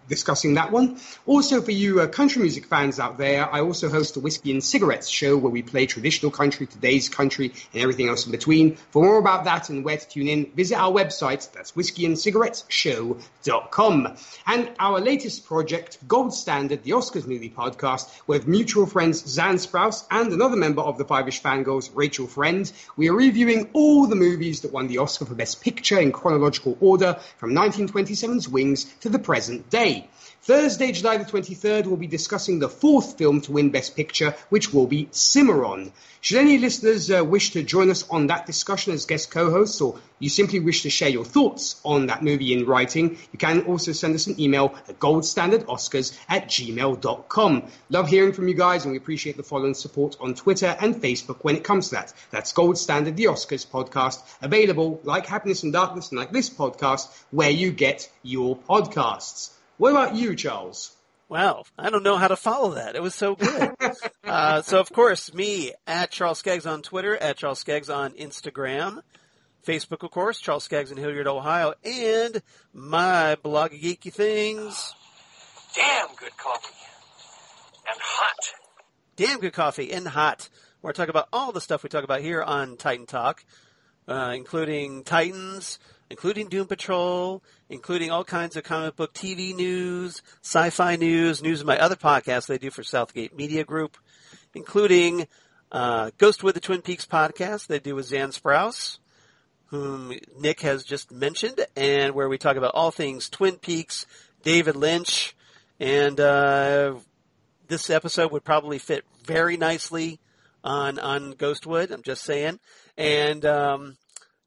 discussing that one. Also, for you country music fans out there, I also host a Whiskey and Cigarettes show where we play traditional country, today's country, and everything else in between. For more about that and where to tune in, visit our website. That's whiskeyandcigarettesshow.com. And our latest project, Gold Standard, the Oscars movie podcast, with mutual friends Zan Sprouse and another member of the Fiveish Fangirls, Rachel Friend. We are reviewing all the movies that won the Oscar for Best Picture in chronological order from 1927's Wings to the present day. Thursday, July the 23rd, we'll be discussing the fourth film to win Best Picture, which will be Cimarron. Should any listeners wish to join us on that discussion as guest co-hosts, or you simply wish to share your thoughts on that movie in writing, you can also send us an email at goldstandardoscars@gmail.com. Love hearing from you guys, and we appreciate the follow and support on Twitter and Facebook when it comes to that. That's Gold Standard, the Oscars podcast, available, like Happiness and Darkness and like this podcast, where you get your podcasts. What about you, Charles? Wow, I don't know how to follow that. It was so good. So, of course, me, at Charles Skaggs on Twitter, at Charles Skaggs on Instagram, Facebook, of course, Charles Skaggs in Hilliard, Ohio, and my blog of geeky things. Damn good coffee. And hot. Damn good coffee and hot. We're talking about all the stuff we talk about here on Titan Talk, including Titans, including Doom Patrol, including all kinds of comic book TV news, sci-fi news of my other podcasts they do for Southgate Media Group, including Ghostwood, the Twin Peaks podcast they do with Zan Sprouse, whom Nick has just mentioned, and where we talk about all things Twin Peaks, David Lynch, and this episode would probably fit very nicely on Ghostwood, I'm just saying, and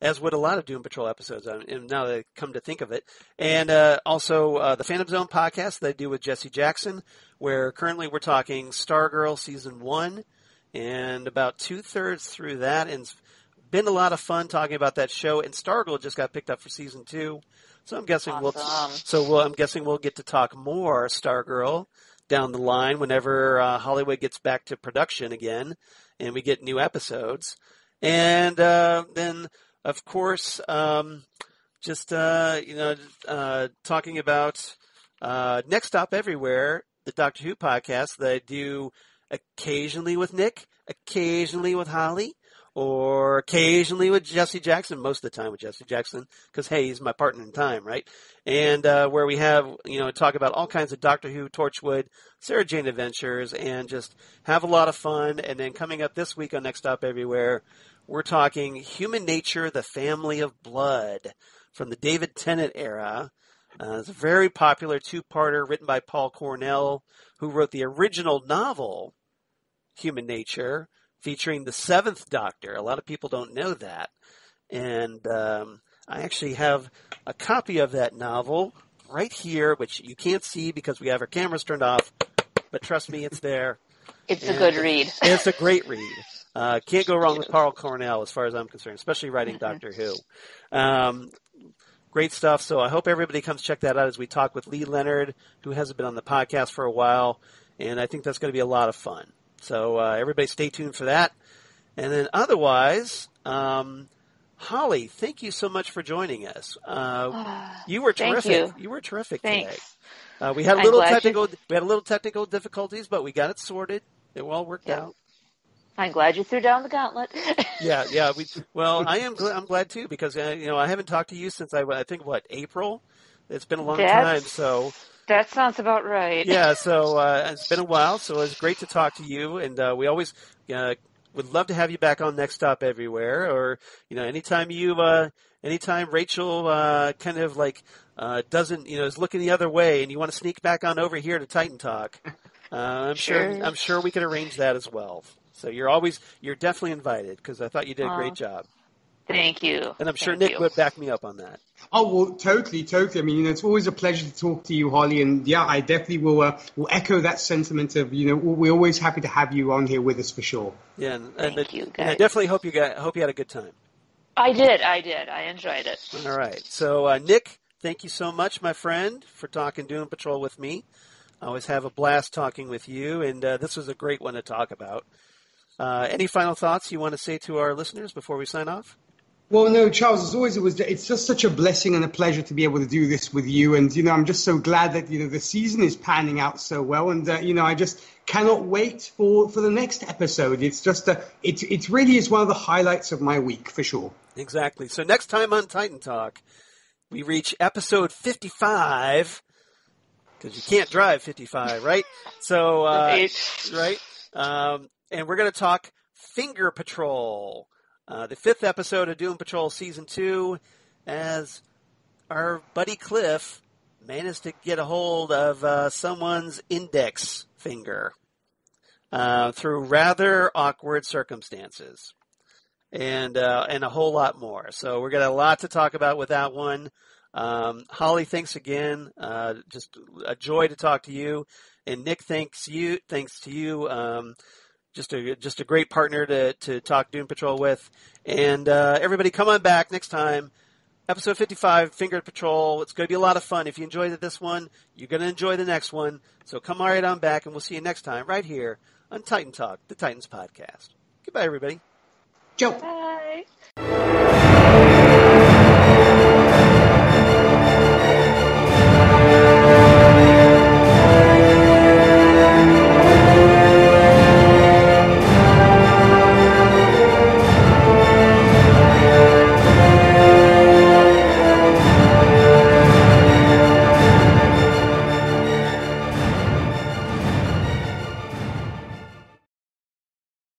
as would a lot of Doom Patrol episodes, and now that I come to think of it. And also the Phantom Zone podcast that I do with Jesse Jackson, where currently we're talking Stargirl Season 1, and about 2/3 through that, and it's been a lot of fun talking about that show, and Stargirl just got picked up for Season 2, so I'm guessing I'm guessing we'll get to talk more Stargirl down the line whenever Hollywood gets back to production again, and we get new episodes. And then, of course, talking about Next Stop Everywhere, the Doctor Who podcast that I do occasionally with Nick, occasionally with Holly, or occasionally with Jesse Jackson, most of the time with Jesse Jackson, because, hey, he's my partner in time, right? And where we have, talk about all kinds of Doctor Who, Torchwood, Sarah Jane adventures, and just have a lot of fun. And then coming up this week on Next Stop Everywhere, we're talking Human Nature, the Family of Blood, from the David Tennant era. It's a very popular two-parter written by Paul Cornell, who wrote the original novel, Human Nature, featuring the Seventh Doctor. A lot of people don't know that. And I actually have a copy of that novel right here, which you can't see because we have our cameras turned off, but trust me, it's there. It's a good read. It's a great read. Can't go wrong with Paul Cornell as far as I'm concerned, especially writing Doctor Who. Great stuff. So I hope everybody comes check that out as we talk with Lee Leonard, who hasn't been on the podcast for a while, and I think that's going to be a lot of fun. So everybody stay tuned for that. And then otherwise, Holly, thank you so much for joining us. You were terrific. You were terrific today. We had a little technical difficulties, but we got it sorted. It all worked out. I'm glad you threw down the gauntlet. Yeah. I'm glad too, because I haven't talked to you since I think April. It's been a long time, so... That sounds about right. Yeah, so it's been a while, so it's great to talk to you, and we always would love to have you back on Next Stop Everywhere, or anytime Rachel kind of like doesn't is looking the other way, and you want to sneak back on over here to Titan Talk, I'm sure we could arrange that as well. So you're definitely invited, because I thought you did a great job. Thank you. And I'm sure Nick would back me up on that. Oh, well, totally. I mean, it's always a pleasure to talk to you, Holly. And yeah, I definitely will echo that sentiment of, we're always happy to have you on here with us for sure. Yeah. Thank you, guys. And I definitely hope you had a good time. I did. I enjoyed it. All right. So, Nick, thank you so much, my friend, for talking Doom Patrol with me. I always have a blast talking with you, and this was a great one to talk about. Any final thoughts you want to say to our listeners before we sign off? Well, no, Charles, as always, it's just such a blessing and a pleasure to be able to do this with you. And, I'm just so glad that, the season is panning out so well. And, I just cannot wait for the next episode. It's just, it really is one of the highlights of my week, for sure. Exactly. So next time on Titan Talk, we reach episode 55, because you can't drive 55, right? So, right? And we're going to talk Finger Patrol. The 5th episode of Doom Patrol Season 2, as our buddy Cliff managed to get a hold of someone's index finger through rather awkward circumstances, and a whole lot more. So we're got a lot to talk about with that one. Holly, thanks again. Just a joy to talk to you. And Nick, thanks to you. Just a great partner to talk Doom Patrol with. And everybody, come on back next time. Episode 55, Finger Patrol. It's going to be a lot of fun. If you enjoyed this one, you're going to enjoy the next one. So come right on back, and we'll see you next time right here on Titan Talk, the Titans podcast. Goodbye, everybody. Ciao. Bye.